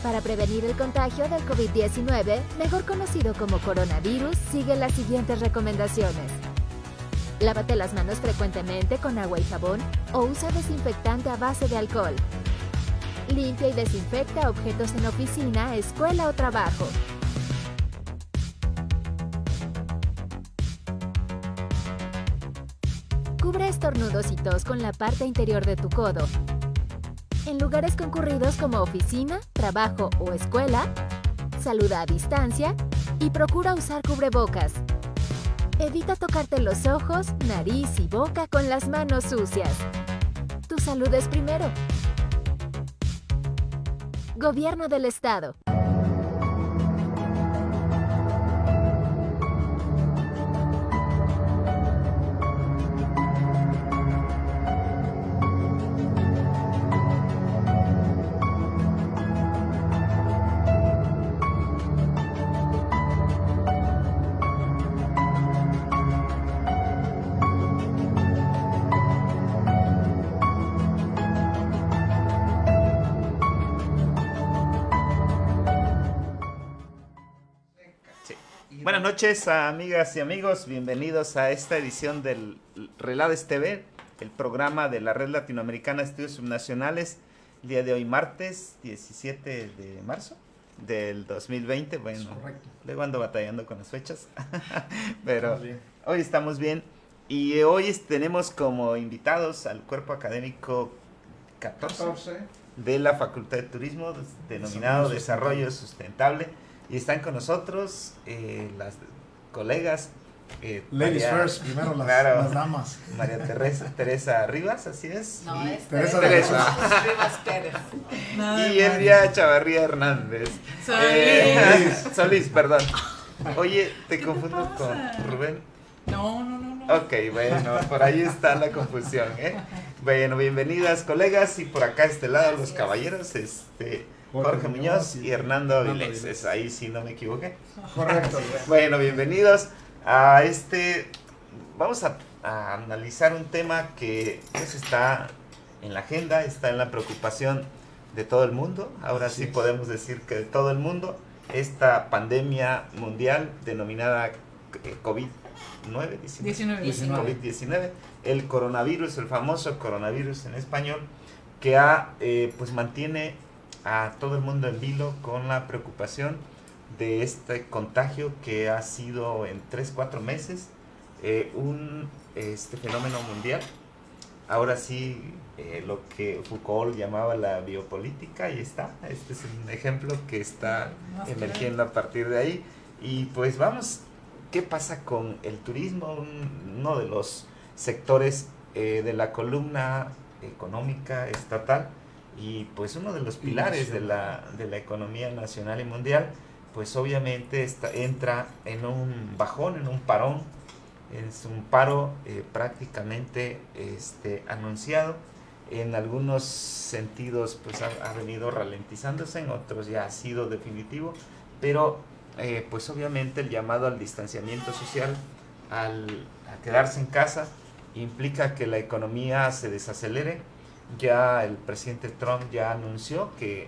Para prevenir el contagio del COVID-19, mejor conocido como coronavirus, sigue las siguientes recomendaciones. Lávate las manos frecuentemente con agua y jabón o usa desinfectante a base de alcohol. Limpia y desinfecta objetos en oficina, escuela o trabajo. Cubre estornudos y tos con la parte interior de tu codo. En lugares concurridos como oficina, trabajo o escuela, saluda a distancia y procura usar cubrebocas. Evita tocarte los ojos, nariz y boca con las manos sucias. Tu salud es primero. Gobierno del Estado. Buenas noches, amigas y amigos, bienvenidos a esta edición del Relades TV, el programa de la Red Latinoamericana de Estudios Subnacionales, el día de hoy martes 17 de marzo del 2020, bueno, luego ando batallando con las fechas, pero hoy estamos bien y hoy tenemos como invitados al cuerpo académico 14 de la Facultad de Turismo, denominado Desarrollo Sustentable. Y están con nosotros las colegas. Ladies first, primero las damas. María Teresa Rivas, así es. No, es Teresa Rivas Pérez. Y Elvia Chavarría Hernández. Solís, perdón. Oye, te confundo con Rubén. No. Ok, bueno, por ahí está la confusión, ¿eh? Bueno, bienvenidas colegas y por acá a este lado los caballeros, Jorge Muñoz y Hernando Avilés, ahí sí no me equivoqué. Correcto. Bueno, bienvenidos a vamos a analizar un tema que pues está en la agenda, está en la preocupación de todo el mundo, ahora sí podemos decir que de todo el mundo, esta pandemia mundial denominada COVID-19, el coronavirus, el famoso coronavirus en español, que pues mantiene a todo el mundo en vilo con la preocupación de este contagio que ha sido en 3-4 meses un fenómeno mundial. Ahora sí, lo que Foucault llamaba la biopolítica, y este es un ejemplo que está emergiendo a partir de ahí. Y pues vamos, ¿qué pasa con el turismo? Uno de los sectores de la columna económica estatal, y pues uno de los pilares de la economía nacional y mundial, pues obviamente entra en un bajón, en un parón, es un paro prácticamente anunciado, en algunos sentidos pues ha venido ralentizándose, en otros ya ha sido definitivo, pero pues obviamente el llamado al distanciamiento social, a quedarse en casa, implica que la economía se desacelere. Ya el presidente Trump ya anunció que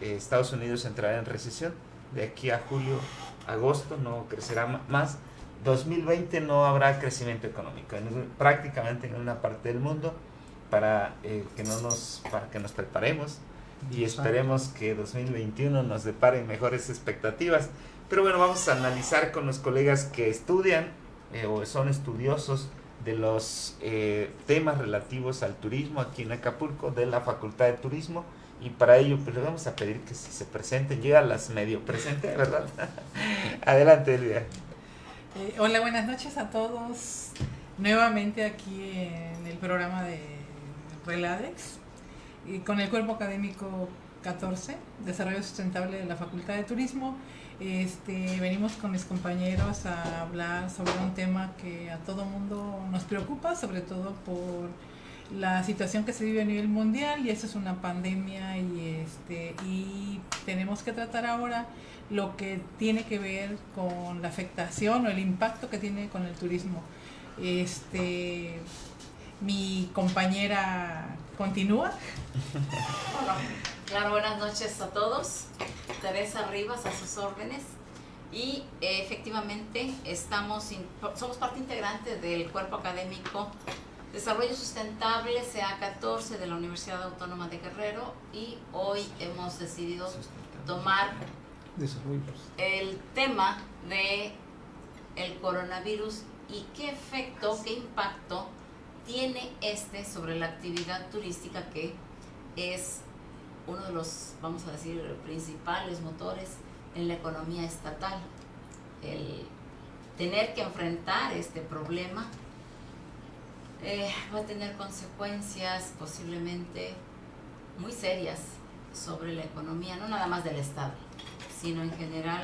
Estados Unidos entrará en recesión de aquí a julio, agosto, no crecerá más. 2020 no habrá crecimiento económico prácticamente en una parte del mundo, para que nos preparemos y esperemos que 2021 nos depare mejores expectativas. Pero bueno, vamos a analizar con los colegas que estudian o son estudiosos de los temas relativos al turismo aquí en Acapulco, de la Facultad de Turismo, y para ello pues le vamos a pedir que si se presenten, ya las medio presente, ¿verdad? Adelante, Elvia. Hola, buenas noches a todos, nuevamente aquí en el programa de Reladex, y con el cuerpo académico 14, Desarrollo Sustentable de la Facultad de Turismo. Venimos con mis compañeros a hablar sobre un tema que a todo mundo nos preocupa, sobre todo por la situación que se vive a nivel mundial, y eso es una pandemia, y tenemos que tratar ahora lo que tiene que ver con la afectación o el impacto que tiene con el turismo. Mi compañera continúa. Claro, buenas noches a todos. Teresa Rivas, a sus órdenes. Y efectivamente somos parte integrante del cuerpo académico Desarrollo Sustentable CA14 de la Universidad Autónoma de Guerrero, y hoy hemos decidido tomar el tema de el coronavirus y qué efecto, qué impacto tiene sobre la actividad turística, que es uno de los, vamos a decir, principales motores en la economía estatal. El tener que enfrentar este problema va a tener consecuencias posiblemente muy serias sobre la economía, no nada más del Estado, sino en general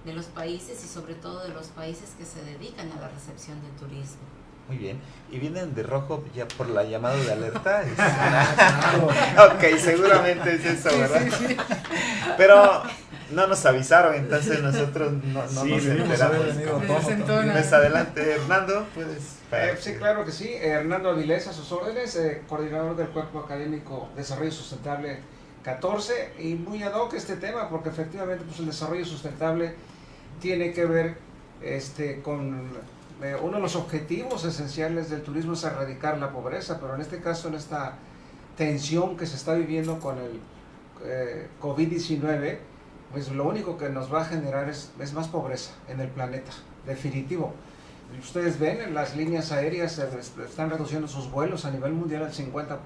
de los países, y sobre todo de los países que se dedican a la recepción del turismo. Muy bien. ¿Y vienen de rojo ya por la llamada de alerta? Ok, seguramente es eso, ¿verdad? Sí. Pero no nos avisaron, entonces nosotros no nos enteramos. Más adelante, Hernando, ¿puedes? Sí, claro que sí. Hernando Avilés, a sus órdenes, coordinador del Cuerpo Académico Desarrollo Sustentable 14, y muy ad hoc este tema, porque efectivamente pues, el desarrollo sustentable tiene que ver con uno de los objetivos esenciales del turismo, es erradicar la pobreza, pero en este caso, en esta tensión que se está viviendo con el COVID-19, pues lo único que nos va a generar es más pobreza en el planeta, definitivo. Ustedes ven, en las líneas aéreas están reduciendo sus vuelos a nivel mundial al 50%.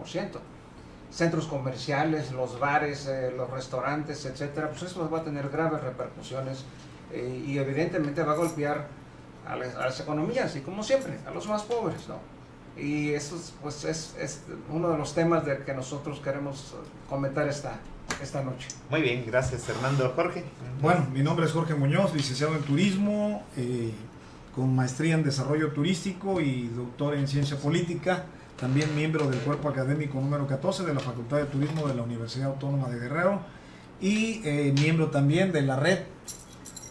Centros comerciales, los bares, los restaurantes, etcétera, pues eso va a tener graves repercusiones y evidentemente va a golpear a las economías, y como siempre, a los más pobres, ¿no? Y eso pues es uno de los temas del que nosotros queremos comentar esta noche. Muy bien, gracias, Hernando. Jorge. Bueno, mi nombre es Jorge Muñoz, licenciado en Turismo, con maestría en Desarrollo Turístico y doctor en Ciencia Política, también miembro del Cuerpo Académico número 14 de la Facultad de Turismo de la Universidad Autónoma de Guerrero, y miembro también de la red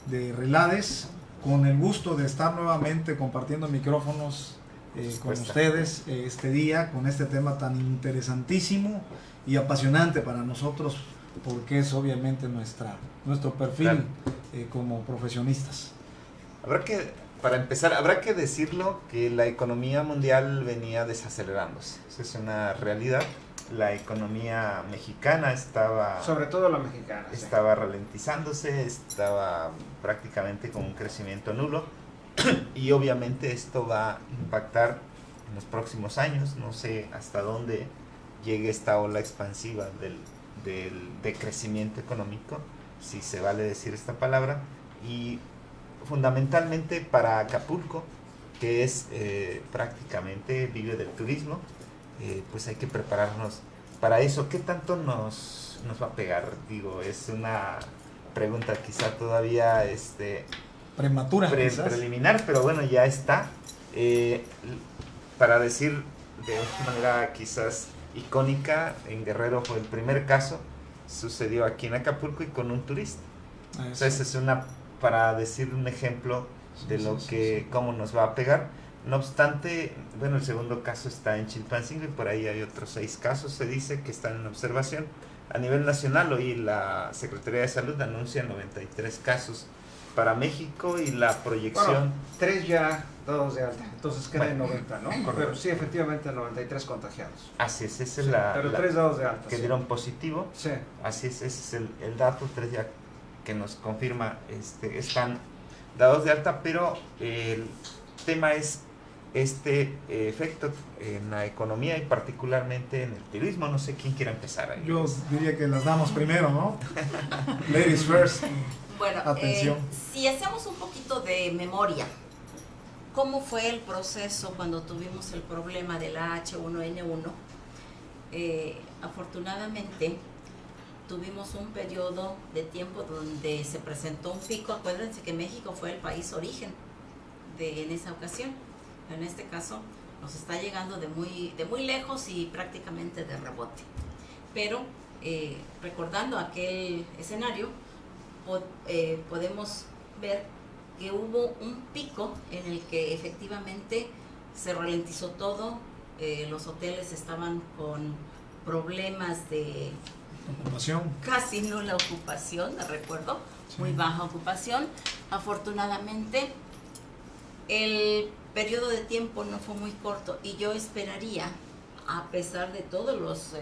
de Relades, con el gusto de estar nuevamente compartiendo micrófonos con ustedes este día, con este tema tan interesantísimo y apasionante para nosotros, porque es obviamente nuestro perfil como profesionistas. Para empezar, habrá que decirlo que la economía mundial venía desacelerándose. Esa es una realidad. La economía mexicana sobre todo la mexicana, estaba ralentizándose, estaba prácticamente con un crecimiento nulo, y obviamente esto va a impactar en los próximos años. No sé hasta dónde llegue esta ola expansiva del decrecimiento económico, si se vale decir esta palabra, y fundamentalmente para Acapulco, que es prácticamente vive del turismo, pues hay que prepararnos para eso. ¿Qué tanto nos va a pegar? Digo, es una pregunta quizá todavía prematura, preliminar, pero bueno, ya está. Para decir de una manera quizás icónica, en Guerrero fue el primer caso, sucedió aquí en Acapulco y con un turista. O sea, esa es para decir un ejemplo de cómo nos va a pegar. No obstante, bueno, el segundo caso está en Chilpancingo, y por ahí hay otros 6 casos, se dice, que están en observación. A nivel nacional, hoy la Secretaría de Salud anuncia 93 casos para México, y la proyección... Bueno, 3 ya dados de alta, entonces quedan 90, ¿no? Correcto. Pero sí, efectivamente, 93 contagiados. Así es, esa es pero 3 dados de alta. Que dieron positivo. Sí. Así es, ese es el dato, 3 ya que nos confirma están dados de alta, pero el tema es efecto en la economía y particularmente en el turismo. No sé quién quiera empezar ahí. Yo diría que las damos primero, ¿no? Ladies first. Bueno, atención. Si hacemos un poquito de memoria, ¿cómo fue el proceso cuando tuvimos el problema de la H1N1? Afortunadamente tuvimos un periodo de tiempo donde se presentó un pico. Acuérdense que México fue el país origen en esa ocasión. En este caso nos está llegando de muy lejos y prácticamente de rebote. Pero recordando aquel escenario, podemos ver que hubo un pico en el que efectivamente se ralentizó todo. Los hoteles estaban con problemas de Ocupación. casi nula ocupación, me recuerdo, muy baja ocupación. Afortunadamente, el periodo de tiempo no fue muy corto y yo esperaría, a pesar de todos los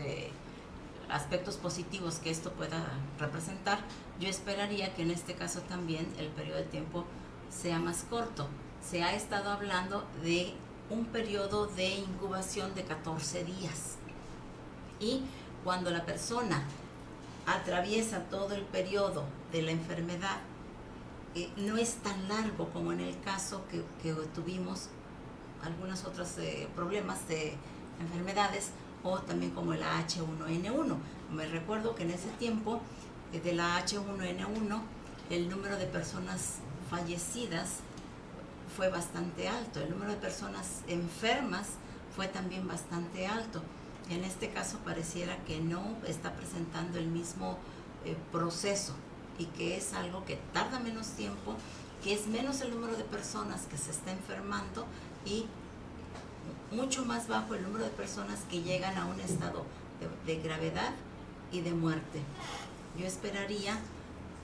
aspectos positivos que esto pueda representar, yo esperaría que en este caso también el periodo de tiempo sea más corto. Se ha estado hablando de un periodo de incubación de 14 días. Y cuando la persona atraviesa todo el periodo de la enfermedad, no es tan largo como en el caso que tuvimos algunos otros problemas de enfermedades, o también como el H1N1. Me recuerdo que en ese tiempo de la H1N1 el número de personas fallecidas fue bastante alto, el número de personas enfermas fue también bastante alto. En este caso pareciera que no está presentando el mismo proceso, y que es algo que tarda menos tiempo, que es menos el número de personas que se está enfermando y mucho más bajo el número de personas que llegan a un estado de gravedad y de muerte. Yo esperaría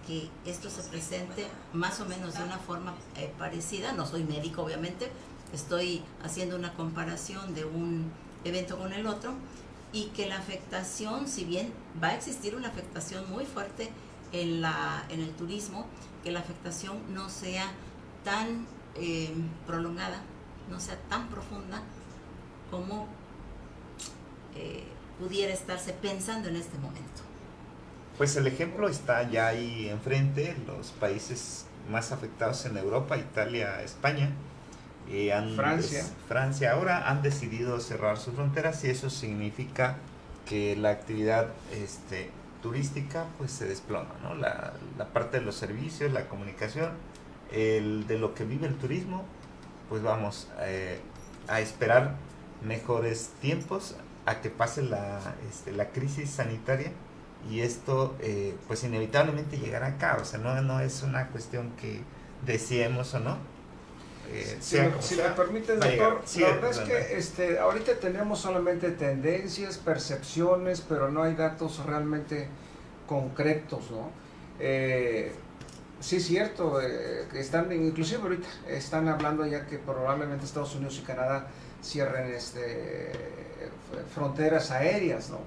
que esto se presente más o menos de una forma parecida. No soy médico, obviamente, estoy haciendo una comparación de un evento con el otro, y que la afectación, si bien va a existir una afectación muy fuerte en el turismo, que la afectación no sea tan prolongada, no sea tan profunda como pudiera estarse pensando en este momento. Pues el ejemplo está ya ahí enfrente. Los países más afectados en Europa, Italia, España, Francia ahora han decidido cerrar sus fronteras, y eso significa que la actividad turística pues se desploma, ¿no? La parte de los servicios, la comunicación, de lo que vive el turismo, pues vamos a esperar mejores tiempos, a que pase la crisis sanitaria, y esto pues inevitablemente llegará acá. O sea, no es una cuestión que deseemos o no. Si me permite, doctor, la verdad es que ahorita tenemos solamente tendencias, percepciones, pero no hay datos realmente concretos, ¿no? Sí es cierto, que están, inclusive ahorita están hablando ya que probablemente Estados Unidos y Canadá cierren fronteras aéreas, ¿no?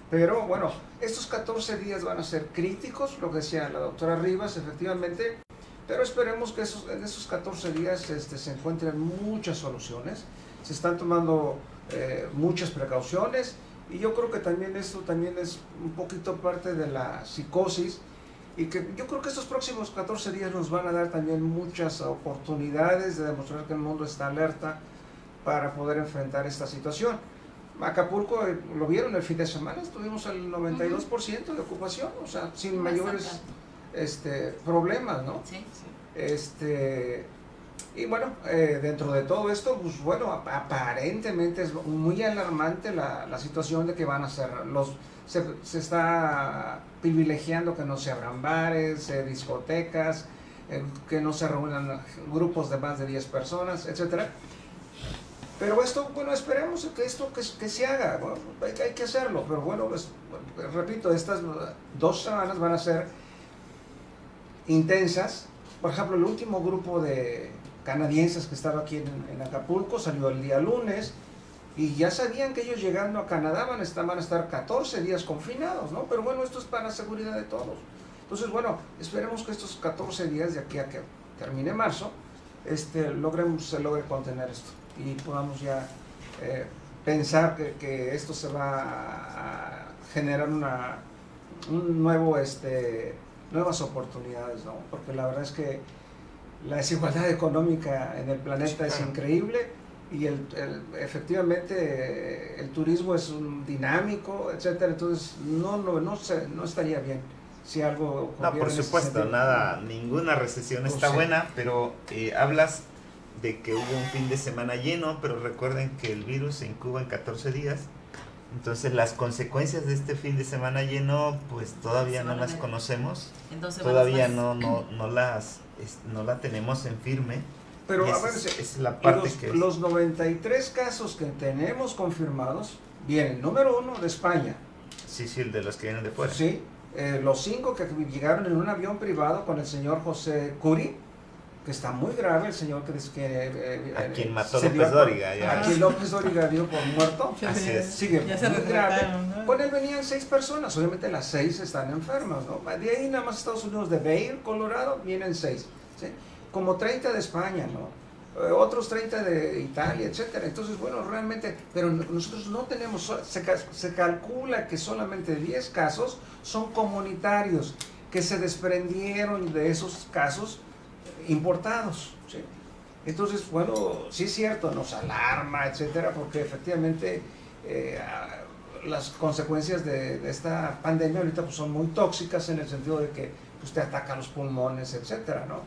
Pero bueno, estos 14 días van a ser críticos, lo que decía la doctora Rivas, efectivamente. Pero esperemos que en esos 14 días se encuentren muchas soluciones. Se están tomando muchas precauciones, y yo creo que también esto también es un poquito parte de la psicosis, y que yo creo que estos próximos 14 días nos van a dar también muchas oportunidades de demostrar que el mundo está alerta para poder enfrentar esta situación. Acapulco, lo vieron el fin de semana, tuvimos el 92% de ocupación, o sea, sin mayores problemas, ¿no? Sí, sí. Y bueno, dentro de todo esto, pues bueno, aparentemente es muy alarmante la situación de que van a cerrar se está privilegiando que no se abran bares, discotecas, que no se reúnan grupos de más de 10 personas, etcétera. Pero esto, bueno, esperemos que esto que se haga, bueno, hay que hacerlo, pero bueno, repito, estas 2 semanas van a ser intensas. Por ejemplo, el último grupo de canadienses que estaba aquí en Acapulco salió el día lunes, y ya sabían que ellos llegando a Canadá van a estar 14 días confinados, ¿no? Pero bueno, esto es para la seguridad de todos. Entonces, bueno, esperemos que estos 14 días de aquí a que termine marzo, se logre contener esto, y podamos ya pensar que esto se va a generar nuevas oportunidades, ¿no? Porque la verdad es que la desigualdad económica en el planeta es increíble, y efectivamente el turismo es dinámico, etcétera. Entonces no estaría bien si algo ocurriera. No, por supuesto, ninguna recesión está buena, pero hablas de que hubo un fin de semana lleno, pero recuerden que el virus se incuba en 14 días. Entonces las consecuencias de este fin de semana lleno pues todavía no las conocemos, todavía no la tenemos en firme. Pero a ver, es la parte los 93 casos que tenemos confirmados vienen, número 1, de España, Sí, el de los que vienen de fuera. Sí, los 5 que llegaron en un avión privado con el señor José Curi, que está muy grave, el señor que a quien mató se López dio Dóriga. a quien López Dóriga dio por muerto. Así es. Sigue Ya se muy grave. retrataron, ¿no? Con él venían 6 personas, obviamente las 6 están enfermas, ¿no? De ahí nada más Estados Unidos, de Vail, Colorado, vienen 6, ¿sí? Como 30 de España, ¿no? Otros 30 de Italia, etcétera. Entonces, bueno, realmente, pero nosotros no tenemos, se calcula que solamente 10 casos son comunitarios, que se desprendieron de esos casos importados, ¿sí? Entonces, bueno, sí es cierto, nos alarma, etcétera, porque efectivamente las consecuencias de esta pandemia ahorita pues, son muy tóxicas en el sentido de que pues, te ataca los pulmones, etcétera, ¿no?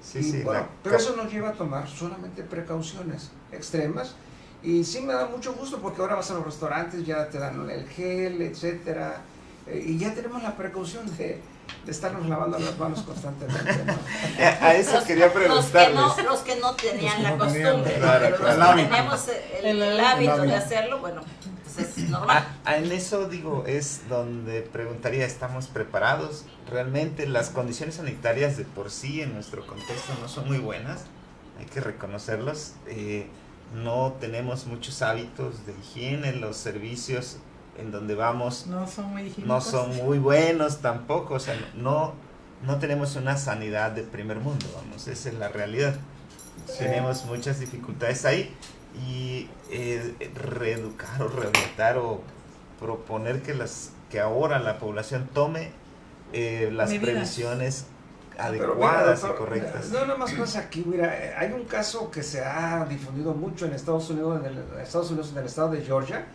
Sí, Bueno, pero eso nos lleva a tomar solamente precauciones extremas, y sí me da mucho gusto porque ahora vas a los restaurantes, ya te dan el gel, etcétera, y ya tenemos la precaución de estarnos lavando las manos constantemente, ¿no? A eso quería preguntarles. Los que no tenían la Los que no costumbre, tenían, claro, pero claro. los que tenemos el hábito de hábito. hacerlo, bueno, pues es normal. En eso digo, es donde preguntaría, ¿estamos preparados? Realmente las condiciones sanitarias de por sí en nuestro contexto no son muy buenas, hay que reconocerlos. No tenemos muchos hábitos de higiene, los servicios en donde vamos No son muy no higiénicos. son muy buenos tampoco, o sea, no tenemos una sanidad de primer mundo, vamos, esa es la realidad. Tenemos muchas dificultades ahí, y reeducar o reorientar o proponer que ahora la población tome las Medidas. previsiones Pero adecuadas mira, y correctas. No, nada más pasa aquí, mira, hay un caso que se ha difundido mucho en Estados Unidos, en el estado de Georgia,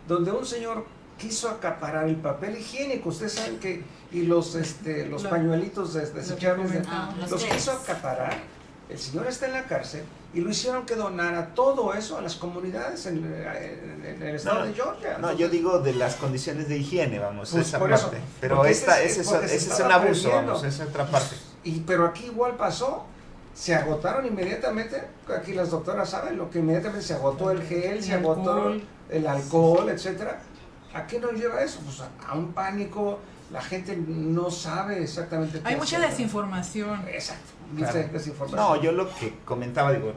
donde un señor quiso acaparar el papel higiénico, ustedes saben que, y los pañuelitos desechables, los quiso acaparar. El señor está en la cárcel y lo hicieron que donara todo eso a las comunidades en el estado de Georgia. No, Entonces, yo digo de las condiciones de higiene, vamos, Pues esa por parte. eso, Pero porque ese porque se es un estaba abuso, previendo. vamos, esa es otra parte. Pero aquí igual pasó, se agotaron inmediatamente, aquí las doctoras saben lo que inmediatamente se agotó el gel, se agotó el alcohol, etcétera. ¿A qué nos lleva eso? Pues a un pánico, la gente no sabe exactamente qué Hay mucha hacer. desinformación. Exacto, Claro. desinformación. No, yo lo que comentaba, digo,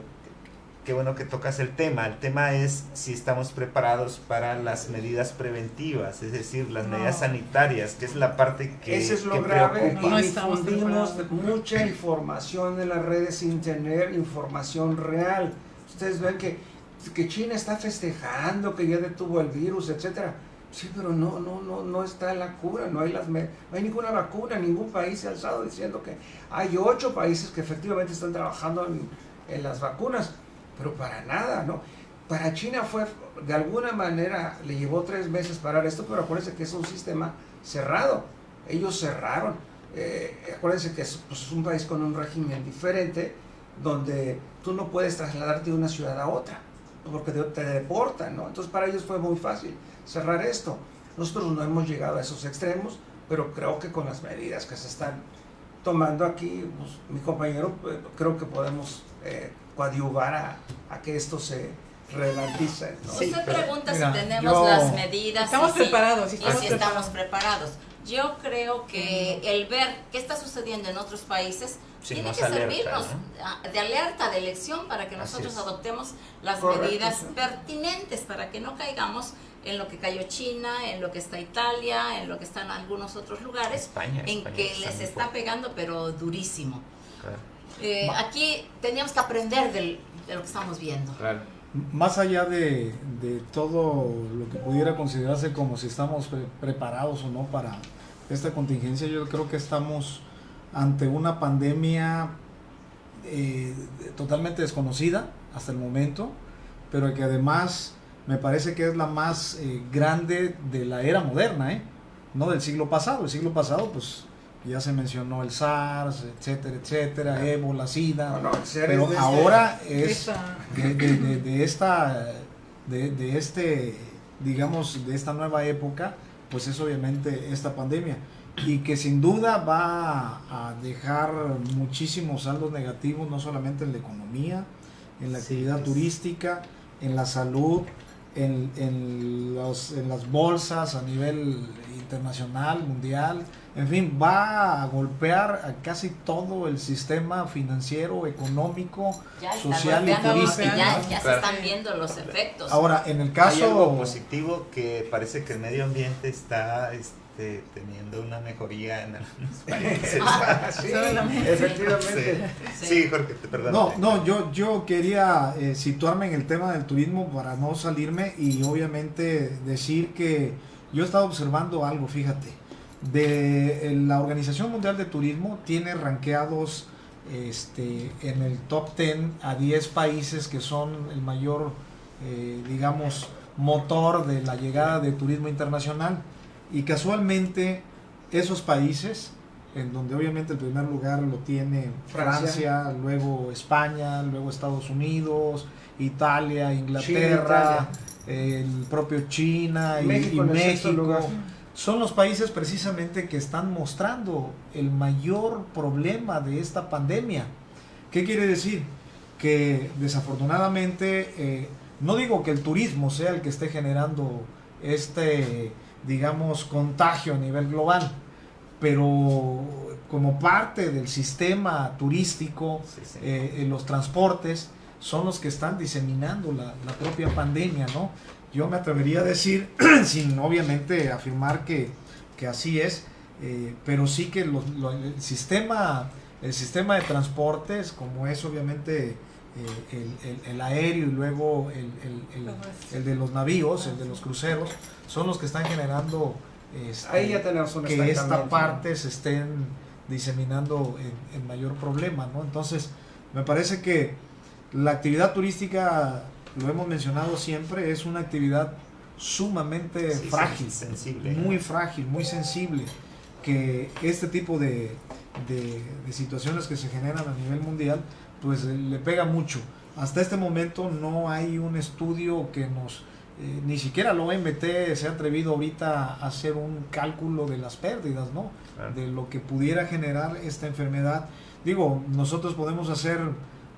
qué bueno que tocas el tema es si estamos preparados para las medidas preventivas, es decir, las medidas sanitarias, que es la parte que Ese es lo que grave, preocupa. No y estamos difundimos preparados. mucha información en las redes sin tener información real. Ustedes ven que China está festejando que ya detuvo el virus, etcétera. Sí, pero no está la cura, no hay ninguna vacuna, ningún país se ha alzado diciendo que hay 8 países que efectivamente están trabajando en las vacunas, pero para nada, ¿no? Para China fue, de alguna manera, le llevó 3 meses parar esto, pero acuérdense que es un sistema cerrado, ellos cerraron, acuérdense que es un país con un régimen diferente, donde tú no puedes trasladarte de una ciudad a otra, porque te deportan, ¿no? Entonces para ellos fue muy fácil cerrar esto. Nosotros no hemos llegado a esos extremos, pero creo que con las medidas que se están tomando aquí, pues, mi compañero, creo que podemos coadyuvar a que esto se ralentice, ¿no? Sí, Usted pero, pregunta mira, si tenemos yo- las medidas. Estamos y si- preparados, y estamos si preparados. estamos preparados. Yo creo que el ver qué está sucediendo en otros países Sí, tiene nos que alerta, servirnos ¿no? de alerta, de lección, para que Así nosotros es. adoptemos las Correcto, medidas sí. pertinentes, para que no caigamos en lo que cayó China, en lo que está Italia, en lo que están algunos otros lugares, España en que está les muy está fuerte, pegando, pero durísimo. claro. Aquí teníamos que aprender de lo que estamos viendo. Claro. Más allá de todo lo que pudiera considerarse como si estamos preparados o no para esta contingencia, yo creo que estamos ante una pandemia totalmente desconocida hasta el momento, pero que además me parece que es la más grande de la era moderna, no del siglo pasado. El siglo pasado, pues ya se mencionó el SARS, etcétera, etcétera, ébola, SIDA, No, pero ahora es Esta- de esta nueva época, pues es obviamente esta pandemia, y que sin duda va a dejar muchísimos saldos negativos, no solamente en la economía, en la actividad turística, en la salud, en las bolsas a nivel internacional, mundial, en fin, va a golpear a casi todo el sistema financiero, económico, Ya están social y golpeando, turístico. ya se Claro. están viendo los efectos. Ahora, en el Hay algo caso... positivo que parece que el medio ambiente está teniendo una mejoría en algunos países. Sí, Solamente. efectivamente. Sí, Jorge, perdón. No, yo quería situarme en el tema del turismo para no salirme y obviamente decir que yo he estado observando algo, fíjate, de la Organización Mundial de Turismo tiene rankeados en el top 10 a 10 países que son el mayor, digamos, motor de la llegada de turismo internacional. Y casualmente esos países, en donde obviamente el primer lugar lo tiene Francia, luego España, luego Estados Unidos, Italia, Inglaterra, el propio China y México en el sexto México, lugar. son los países precisamente que están mostrando el mayor problema de esta pandemia. ¿Qué quiere decir? Que desafortunadamente, no digo que el turismo sea el que esté generando digamos, contagio a nivel global, pero como parte del sistema turístico, Sí. los transportes son los que están diseminando la propia pandemia, ¿no? Yo me atrevería a decir, sin obviamente afirmar que así es, pero sí que el sistema de transportes, como es obviamente el aéreo y luego el de los navíos, el de los cruceros, son los que están generando Ahí ya tenemos un que esta estancamiento. parte se estén diseminando en mayor problema, ¿no? Entonces, me parece que la actividad turística, lo hemos mencionado siempre, es una actividad sumamente Sí, frágil, sensible. muy frágil, muy sensible, que este tipo de situaciones que se generan a nivel mundial, pues le pega mucho. Hasta este momento no hay un estudio que nos, ni siquiera la OMT se ha atrevido ahorita a hacer un cálculo de las pérdidas, ¿no? Claro. De lo que pudiera generar esta enfermedad. Digo, nosotros podemos hacer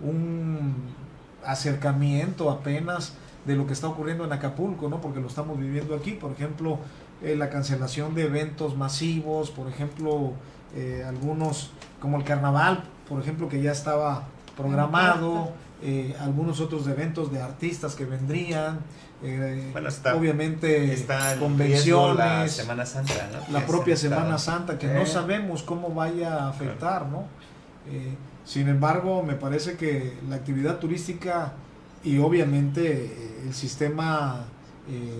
un acercamiento apenas de lo que está ocurriendo en Acapulco, ¿no? Porque lo estamos viviendo aquí, por ejemplo, la cancelación de eventos masivos, por ejemplo, algunos como el carnaval, por ejemplo, que ya estaba programado, algunos otros eventos de artistas que vendrían, Bueno, obviamente está en riesgo convenciones, la Semana Santa, ¿no? la Que propia se está- Semana Santa, que no sabemos cómo vaya a afectar, ¿no? Sin embargo, me parece que la actividad turística y obviamente el sistema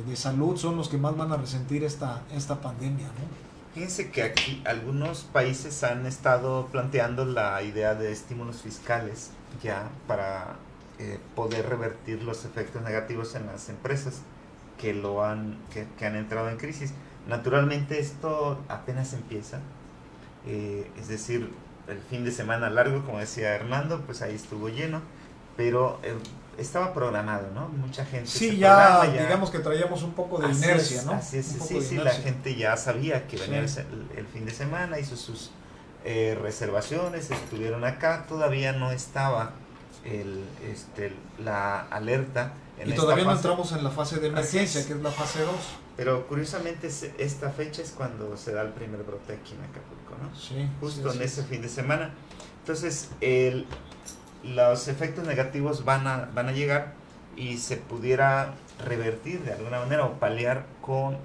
de salud son los que más van a resentir esta pandemia, ¿no? Fíjense que aquí algunos países han estado planteando la idea de estímulos fiscales ya para poder revertir los efectos negativos en las empresas que han entrado en crisis. Naturalmente esto apenas empieza, es decir, el fin de semana largo, como decía Hernando, pues ahí estuvo lleno, pero estaba programado, ¿no? Mucha gente Sí, se ya programa, digamos que traíamos un poco de Así inercia, es, ¿no? Así es, Un poco sí, de sí, la inercia. gente ya sabía que venía Sí. el fin de semana, hizo sus reservaciones, estuvieron acá, todavía no estaba la alerta en Y esta todavía no fase, entramos en la fase de emergencia, es. que es la fase 2. pero curiosamente esta fecha es cuando se da el primer brote aquí en Acapulco, ¿no? Sí, Justo sí, en sí. ese fin de semana. Entonces, los efectos negativos van a llegar y se pudiera revertir de alguna manera o paliar con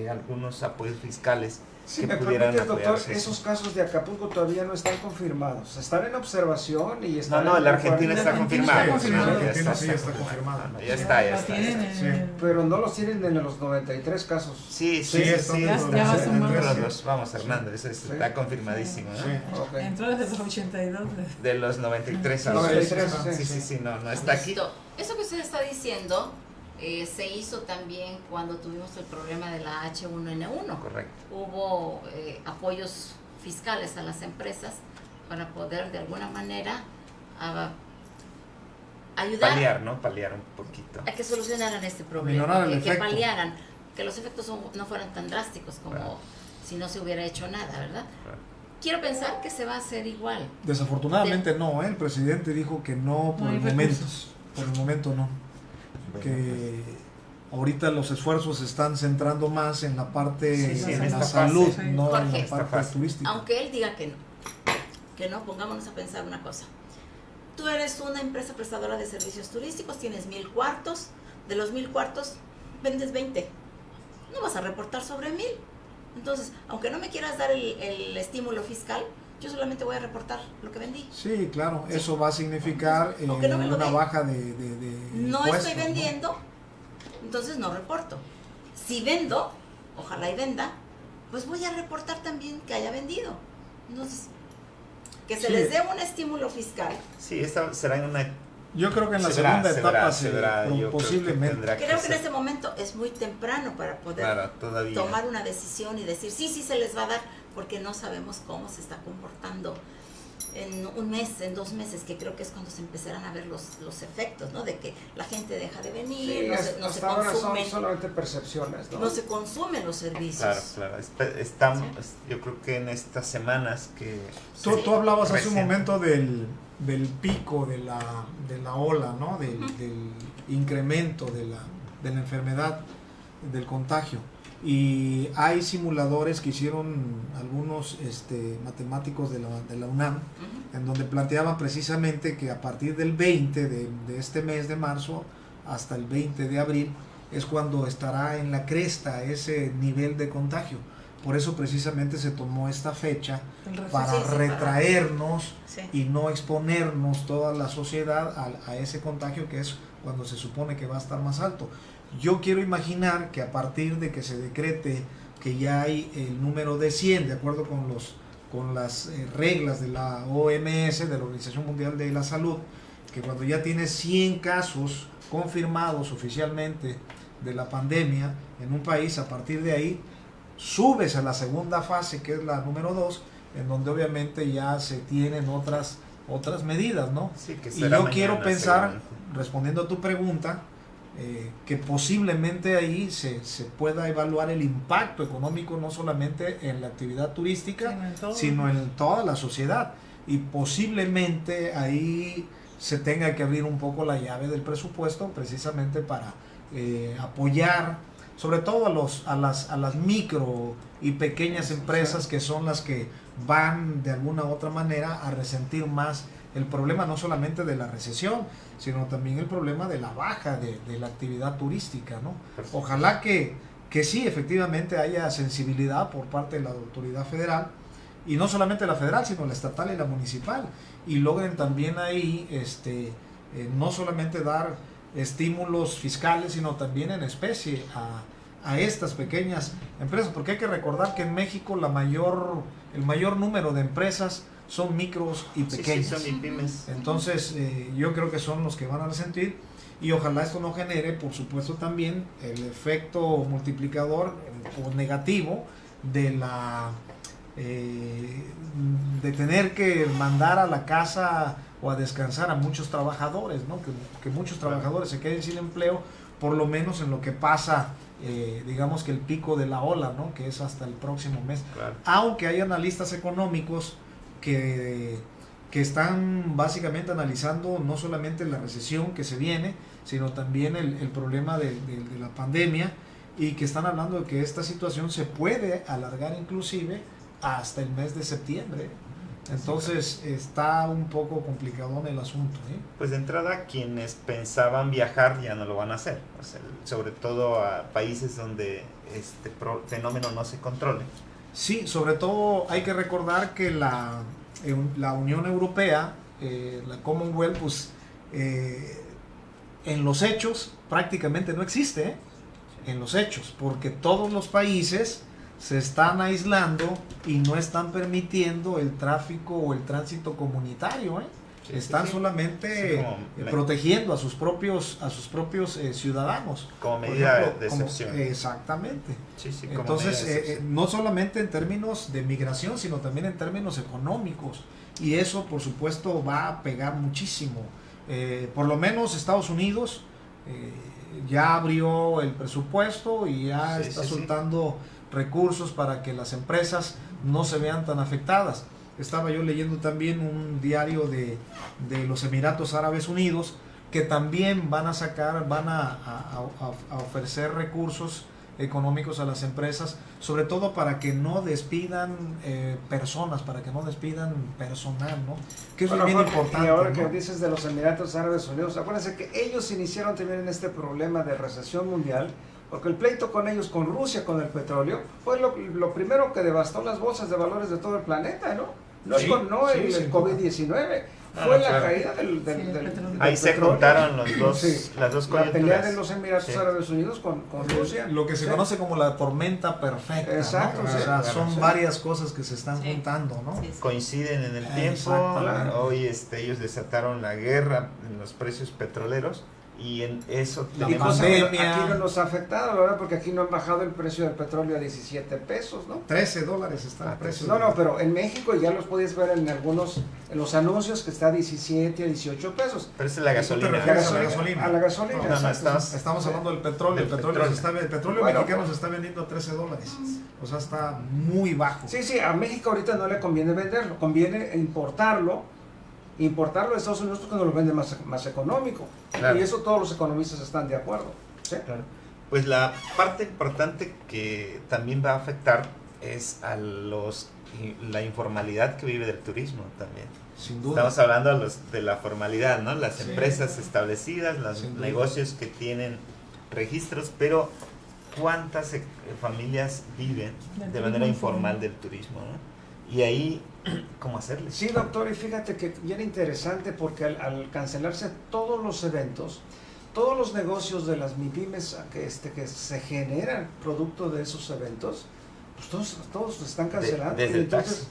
algunos apoyos fiscales Si que me pudieran permite, doctor, apoyarse. esos casos de Acapulco todavía no están confirmados. Están en observación y No, están no, en la Argentina está Argentina confirmado. está confirmado. ¿no? Argentina sí está confirmado. No, ya está, ya Lo está. tienen ya está. en Sí. el- Pero no los tienen en los 93 casos. Sí, Sí, sí, está sí. dentro de Ya va está sumando. dentro de los- Vamos, Hernando, eso Sí. está confirmadísimo, ¿no? Sí. Ok. Entró desde los 82. De los 93 a 93, sí, sí, sí, no está aquí. Listo. Eso que usted está diciendo se hizo también cuando tuvimos el problema de la H1N1. Correcto. Hubo apoyos fiscales a las empresas para poder de alguna manera ayudar Paliar, ¿no? Paliar un poquito. a que solucionaran este problema, Minorar el que efecto. paliaran, que los efectos no fueran tan drásticos como Claro. si no se hubiera hecho nada, ¿verdad? Claro. Quiero pensar que se va a hacer igual. Desafortunadamente no, el presidente dijo que no por No hay el momento. recursos. Por el momento no. Bueno, Que ahorita los esfuerzos se están centrando más en la parte Sí, en en la esta salud, fase, sí. no en Jorge, la esta parte fase. turística. Aunque él diga que no, pongámonos a pensar una cosa. Tú eres una empresa prestadora de servicios turísticos, tienes 1000 cuartos, de los 1000 cuartos vendes 20. No vas a reportar sobre 1000. Entonces, aunque no me quieras dar el estímulo fiscal, yo solamente voy a reportar lo que vendí. Sí, claro, Sí. eso va a significar Aunque no me lo una dé. baja de No impuestos, estoy vendiendo, entonces no reporto. Si vendo, ojalá y venda, pues voy a reportar también que haya vendido. Entonces, que se Sí. les dé un estímulo fiscal. Sí, esta será una... Yo creo que en la se verá, segunda se etapa verá, se, se verá, yo creo que posiblemente. tendrá que Creo que en ser. este momento es muy temprano para poder Claro, todavía. tomar una decisión y decir sí se les va a dar, porque no sabemos cómo se está comportando en un mes, en 2 meses, que creo que es cuando se empezarán a ver los efectos, ¿no? De que la gente deja de venir, Sí, no se hasta ahora son consumen, solamente percepciones, ¿no? no se consumen los servicios. Claro, claro. Estamos, yo creo que en estas semanas que... Tú, Sí. tú hablabas hace un Recién. momento del pico de la ola, ¿no? Del incremento de la enfermedad, del contagio. Y hay simuladores que hicieron algunos matemáticos de la UNAM, Ujú. en donde planteaban precisamente que a partir del 20 de este mes de marzo hasta el 20 de abril es cuando estará en la cresta ese nivel de contagio. Por eso precisamente se tomó esta fecha El refuerzo. para Sí, sí, retraernos Sí. y no exponernos toda la sociedad a ese contagio, que es cuando se supone que va a estar más alto. Yo quiero imaginar que a partir de que se decrete que ya hay el número de 100, de acuerdo con las reglas de la OMS, de la Organización Mundial de la Salud, que cuando ya tienes 100 casos confirmados oficialmente de la pandemia en un país, a partir de ahí subes a la segunda fase, que es la número 2, en donde obviamente ya se tienen otras medidas, ¿no? Sí, que Y será yo mañana, quiero pensar, seguramente. respondiendo a tu pregunta, que posiblemente ahí se pueda evaluar el impacto económico no solamente en la actividad turística, Sino en todo. sino en toda la sociedad. Y posiblemente ahí se tenga que abrir un poco la llave del presupuesto precisamente para apoyar sobre todo a las micro y pequeñas empresas, que son las que van de alguna u otra manera a resentir más el problema, no solamente de la recesión, sino también el problema de la baja de la actividad turística, ¿no? Perfecto. Ojalá que sí, efectivamente haya sensibilidad por parte de la autoridad federal, y no solamente la federal, sino la estatal y la municipal, y logren también ahí no solamente dar estímulos fiscales, sino también en especie a estas pequeñas empresas, porque hay que recordar que en México el mayor número de empresas son micros y pequeñas. Sí, son pymes. Entonces yo creo que son los que van a resentir, y ojalá esto no genere, por supuesto, también el efecto multiplicador o negativo de de tener que mandar a la casa o a descansar a muchos trabajadores, ¿no? Que muchos trabajadores se queden sin empleo, por lo menos en lo que pasa, digamos que el pico de la ola, ¿no? Que es hasta el próximo mes. Claro. Aunque hay analistas económicos que están básicamente analizando no solamente la recesión que se viene, sino también el problema de la pandemia, y que están hablando de que esta situación se puede alargar inclusive hasta el mes de septiembre. Entonces está un poco complicado el asunto, ¿eh? Pues de entrada, quienes pensaban viajar ya no lo van a hacer, o sea, sobre todo a países donde este fenómeno no se controle. Sí, sobre todo hay que recordar que la Unión Europea, la Commonwealth, pues en los hechos prácticamente no existe, ¿eh? En los hechos, porque todos los países se están aislando y no están permitiendo el tráfico o el tránsito comunitario, ¿eh? Sí, Están sí, sí. solamente Sí, como protegiendo a sus propios ciudadanos. Como Por medida ejemplo, de como- excepción. exactamente. Sí, sí, como Entonces, medida de excepción. no solamente en términos de migración, sino también en términos económicos. Y eso, por supuesto, va a pegar muchísimo. Por lo menos Estados Unidos ya abrió el presupuesto y ya Sí, está sí, sí. soltando recursos para que las empresas no se vean tan afectadas. Estaba yo leyendo también un diario de los Emiratos Árabes Unidos, que también van a ofrecer recursos económicos a las empresas, sobre todo para que no despidan personas, para que no despidan personal, ¿no? Que eso es bien importante. Y ahora ¿no? que dices de los Emiratos Árabes Unidos, acuérdense que ellos iniciaron también en este problema de recesión mundial, porque el pleito con ellos, con Rusia, con el petróleo, fue lo primero que devastó las bolsas de valores de todo el planeta, ¿no? No, Sí, el COVID-19. Fue la caída del ahí se petróleo. juntaron las dos La pelea coyunturas. de los Emiratos Árabes Unidos con Rusia. Lo que se conoce como la tormenta perfecta. Exacto, ¿no? sí, O sea, claro, son sí. varias cosas que se están juntando, ¿no? Sí. Coinciden en el tiempo. Exactamente. Hoy ellos desataron la guerra en los precios petroleros y en eso La Y tenemos pandemia. aquí no nos ha afectado, ¿verdad? Porque aquí no han bajado el precio del petróleo a 17 pesos, ¿no? $13 está el precio. No, pero en México ya los podías ver en los anuncios que está a 17, a 18 pesos. pero esa es la gasolina. ¿Tú te refieres a la gasolina? A la gasolina, No, exacto. Estamos hablando del petróleo. Del El petróleo Bueno, mexicano se está vendiendo a $13. O sea, está muy bajo. Sí, a México ahorita no le conviene venderlo, conviene importarlo de Estados Unidos porque nos lo vende más económico. Claro. Y eso todos los economistas están de acuerdo. ¿Sí? Claro. Pues la parte importante que también va a afectar es a la informalidad que vive del turismo también. Sin duda. Estamos hablando de la formalidad, ¿no? Las Sí. empresas establecidas, los Sin duda. negocios que tienen registros, pero ¿cuántas familias viven Del de manera turismo informal informal. del turismo, ¿no? Y ahí, ¿cómo hacerle? Sí, doctor, y fíjate que bien interesante porque al cancelarse todos los eventos, todos los negocios de las MIPYMES que se generan producto de esos eventos, pues todos se están cancelando. Desde Y el entonces, taxi.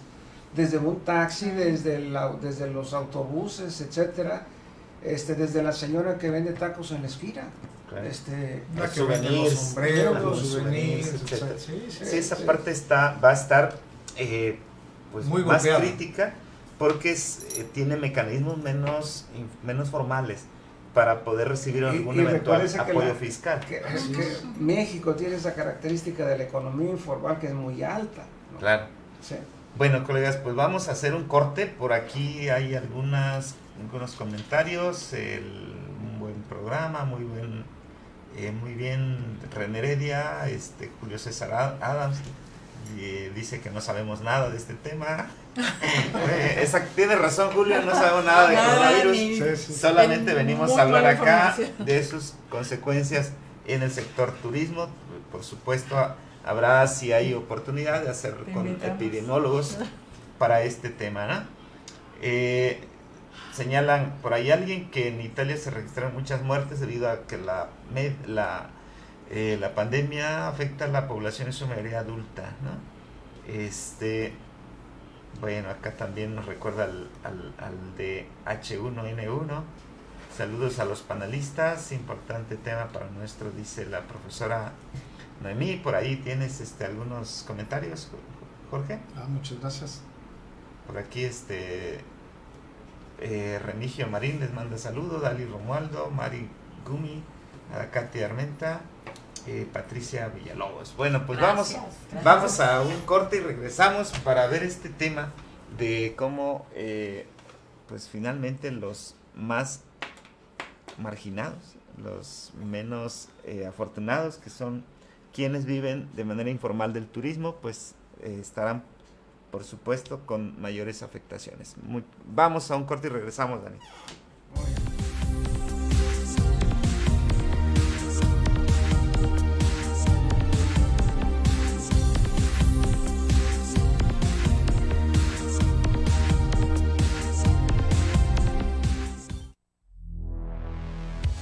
desde un taxi, desde los autobuses, etcétera, desde la señora que vende tacos en la esquina. Claro. La Los que vende los souvenirs, sombreros, los los souvenirs, souvenirs, etcétera. etcétera. Sí, Sí, esa parte va a estar pues Muy más golpeada. crítica porque tiene mecanismos menos formales para poder recibir algún y eventual recuérdese que apoyo fiscal. Que México tiene esa característica de la economía informal que es muy alta, ¿no? Claro. Sí. Bueno, colegas, pues vamos a hacer un corte. Por aquí hay algunos comentarios. Un buen programa, muy bien, René Heredia, Julio César Adams. Dice que no sabemos nada de este tema. Tiene razón, Julio, no sabemos nada de coronavirus. Sí. Solamente venimos a hablar Muy buena acá información. de sus consecuencias en el sector turismo. Por supuesto, habrá, si hay oportunidad, de hacer Te con invitamos. epidemiólogos para este tema, ¿no? Señalan por ahí alguien que en Italia se registraron muchas muertes debido a que la pandemia afecta a la población en su mayoría adulta, ¿no? Bueno, acá también nos recuerda al de H1N1. Saludos a los panelistas, importante tema para nuestro, dice la profesora Noemí. Por ahí tienes algunos comentarios, Jorge. Muchas gracias. Por aquí Remigio Marín les manda saludos, Dali Romualdo, Mari Gumi, a Katy Armenta, Patricia Villalobos. Bueno, pues Gracias. vamos a un corte y regresamos para ver este tema de cómo pues finalmente los más marginados, los menos afortunados, que son quienes viven de manera informal del turismo, pues estarán por supuesto con mayores afectaciones. Vamos a un corte y regresamos, Dani.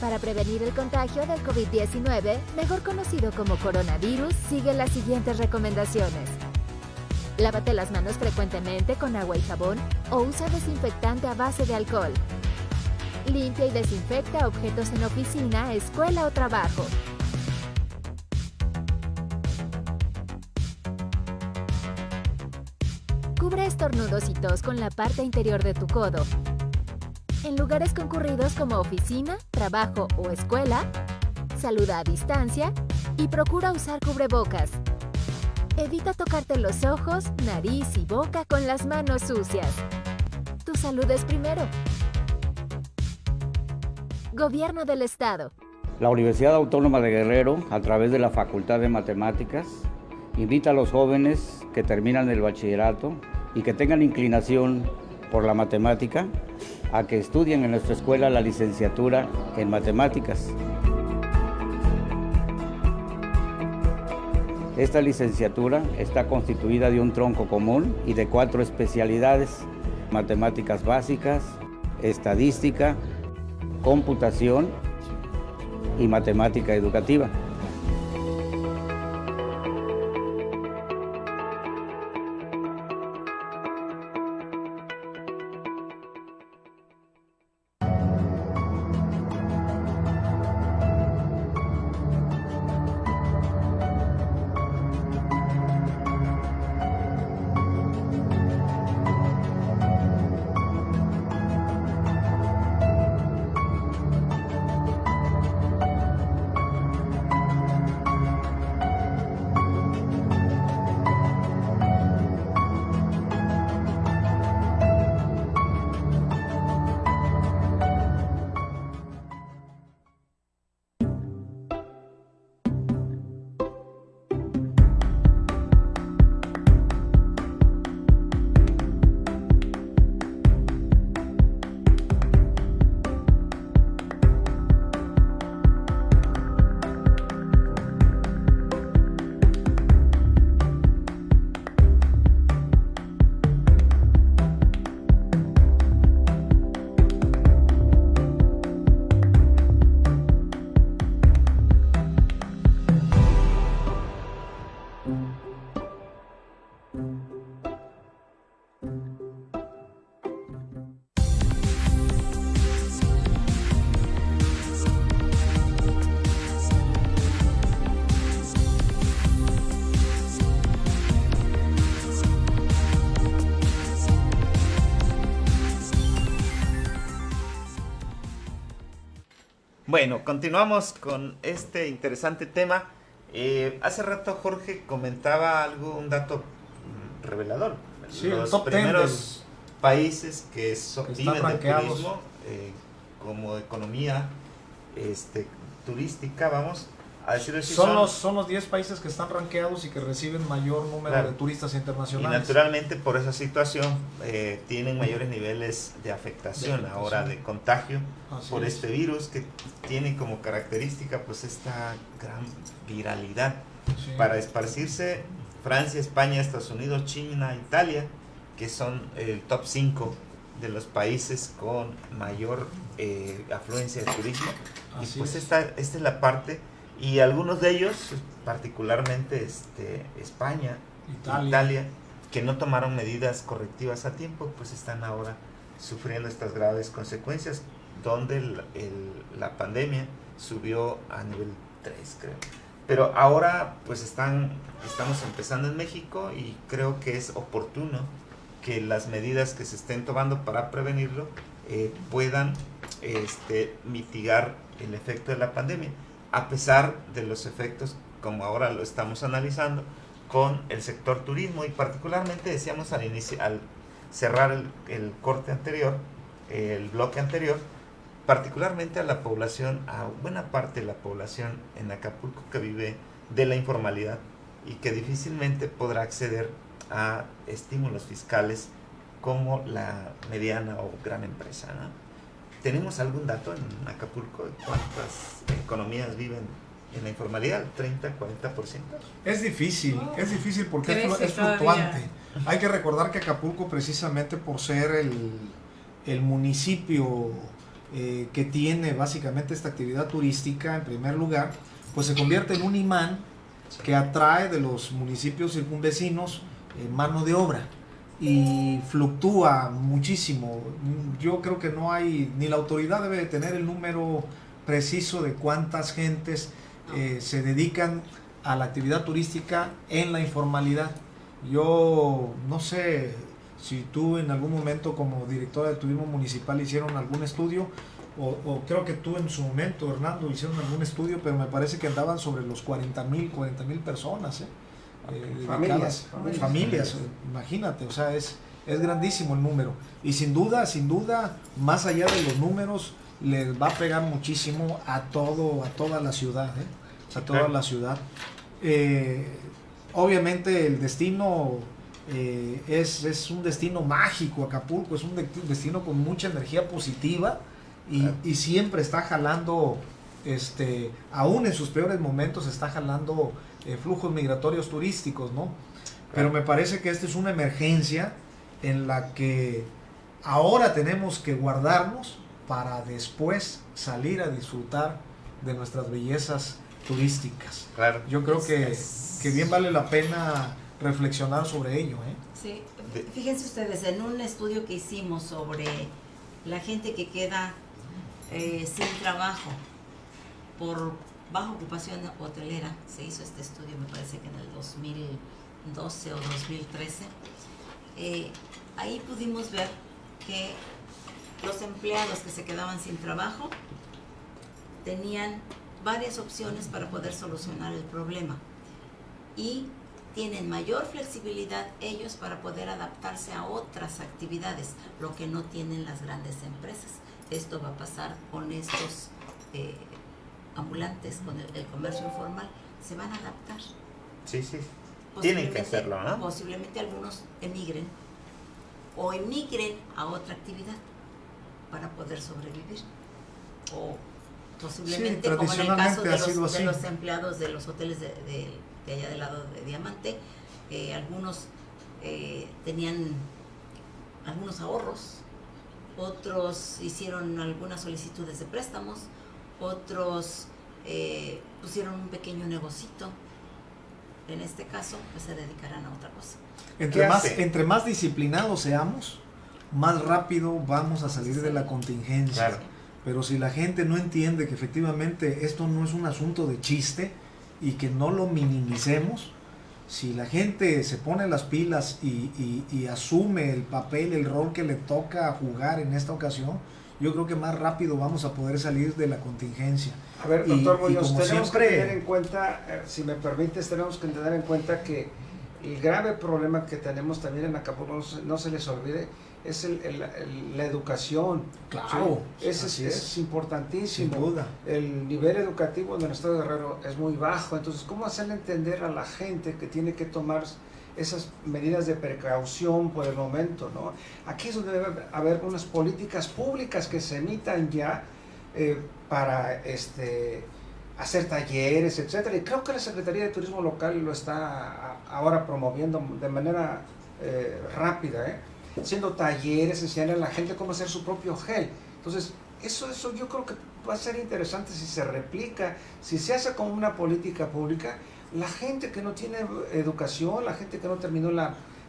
Para prevenir el contagio del COVID-19, mejor conocido como coronavirus, sigue las siguientes recomendaciones. Lávate las manos frecuentemente con agua y jabón o usa desinfectante a base de alcohol. Limpia y desinfecta objetos en oficina, escuela o trabajo. Cubre estornudos y tos con la parte interior de tu codo. En lugares concurridos como oficina, trabajo o escuela, saluda a distancia y procura usar cubrebocas. Evita tocarte los ojos, nariz y boca con las manos sucias. Tu salud es primero. Gobierno del Estado. La Universidad Autónoma de Guerrero, a través de la Facultad de Matemáticas, invita a los jóvenes que terminan el bachillerato y que tengan inclinación por la matemática a que estudien en nuestra escuela la licenciatura en matemáticas. Esta licenciatura está constituida de un tronco común y de 4 especialidades: matemáticas básicas, estadística, computación y matemática educativa. Bueno, continuamos con este interesante tema. Hace rato Jorge comentaba un dato revelador. Sí, los el top 10 primeros países que están viven del rankeados. turismo como economía turística, vamos a decirlo así, Son los 10 países que están rankeados y que reciben mayor número Claro. de turistas y internacionales. naturalmente por esa situación tienen mayores niveles de afectación ahora de contagio Así por es. este virus que tiene como característica pues esta gran viralidad. Sí. Para esparcirse, Francia, España, Estados Unidos, China, Italia, que son el top 5 de los países con mayor afluencia de turismo. Así Y pues es. esta es la parte, y algunos de ellos, particularmente España, Italia, que no tomaron medidas correctivas a tiempo, pues están ahora sufriendo estas graves consecuencias, donde la pandemia subió a nivel 3, creo. Pero ahora pues estamos empezando en México y creo que es oportuno que las medidas que se estén tomando para prevenirlo puedan mitigar el efecto de la pandemia, a pesar de los efectos como ahora lo estamos analizando con el sector turismo, y particularmente decíamos al cerrar el corte anterior, el bloque anterior, particularmente a la población, a buena parte de la población en Acapulco que vive de la informalidad y que difícilmente podrá acceder a estímulos fiscales como la mediana o gran empresa, ¿no? ¿Tenemos algún dato en Acapulco de cuántas economías viven en la informalidad? ¿30, 40%? Es difícil porque Crece es fluctuante. Hay que recordar que Acapulco, precisamente por ser el municipio que tiene básicamente esta actividad turística en primer lugar, pues se convierte en un imán que atrae de los municipios circunvecinos mano de obra y fluctúa muchísimo. Yo creo que no hay, ni la autoridad debe de tener el número preciso de cuántas gentes se dedican a la actividad turística en la informalidad. Yo no sé si tú en algún momento como directora de turismo municipal hicieron algún estudio, o creo que tú en su momento, Hernando, hicieron algún estudio, pero me parece que andaban sobre los 40,000 personas, familias, imagínate, o sea, es grandísimo el número, y sin duda, más allá de los números, les va a pegar muchísimo a toda la ciudad, a toda la ciudad. Obviamente el destino es un destino mágico. Acapulco es un destino con mucha energía positiva y siempre está jalando, aún en sus peores momentos está jalando flujos migratorios turísticos, ¿no? Pero me parece que esta es una emergencia en la que ahora tenemos que guardarnos para después salir a disfrutar de nuestras bellezas turísticas. Claro. Yo creo que bien vale la pena reflexionar sobre ello, Sí, fíjense ustedes, en un estudio que hicimos sobre la gente que queda sin trabajo por baja ocupación hotelera, se hizo este estudio, me parece que en el 2012 o 2013, ahí pudimos ver que los empleados que se quedaban sin trabajo tenían varias opciones para poder solucionar el problema y tienen mayor flexibilidad ellos para poder adaptarse a otras actividades, lo que no tienen las grandes empresas. Esto va a pasar con estos ambulantes, con el comercio informal, se van a adaptar. Sí, tienen que hacerlo, ¿no? Posiblemente algunos emigren o emigren a otra actividad para poder sobrevivir, o posiblemente, como en el caso de los empleados de los hoteles de allá del lado de Diamante, algunos tenían algunos ahorros, otros hicieron algunas solicitudes de préstamos, otros pusieron un pequeño negocito. En este caso, pues se dedicarán a otra cosa. Entre más disciplinados seamos, más rápido vamos a salir de la contingencia. Claro. Pero si la gente no entiende que efectivamente esto no es un asunto de chiste y que no lo minimicemos, si la gente se pone las pilas y asume el papel, el rol que le toca jugar en esta ocasión, yo creo que más rápido vamos a poder salir de la contingencia. A ver, doctor Muñoz, tenemos siempre, que tener en cuenta, si me permites, tenemos que tener en cuenta que el grave problema que tenemos también en Acapulco, no se les olvide, es la educación. Claro, ¿sí? Es importantísimo. Sin duda. El nivel educativo en el estado de Guerrero es muy bajo, entonces ¿cómo hacerle entender a la gente que tiene que tomar esas medidas de precaución por el momento, ¿no? Aquí es donde debe haber unas políticas públicas que se emitan ya para hacer talleres, etcétera, y creo que la Secretaría de Turismo Local lo está ahora promoviendo de manera rápida, haciendo talleres, enseñando a la gente cómo hacer su propio gel. Entonces, eso yo creo que va a ser interesante si se replica, si se hace como una política pública. La gente que no tiene educación, la gente que no terminó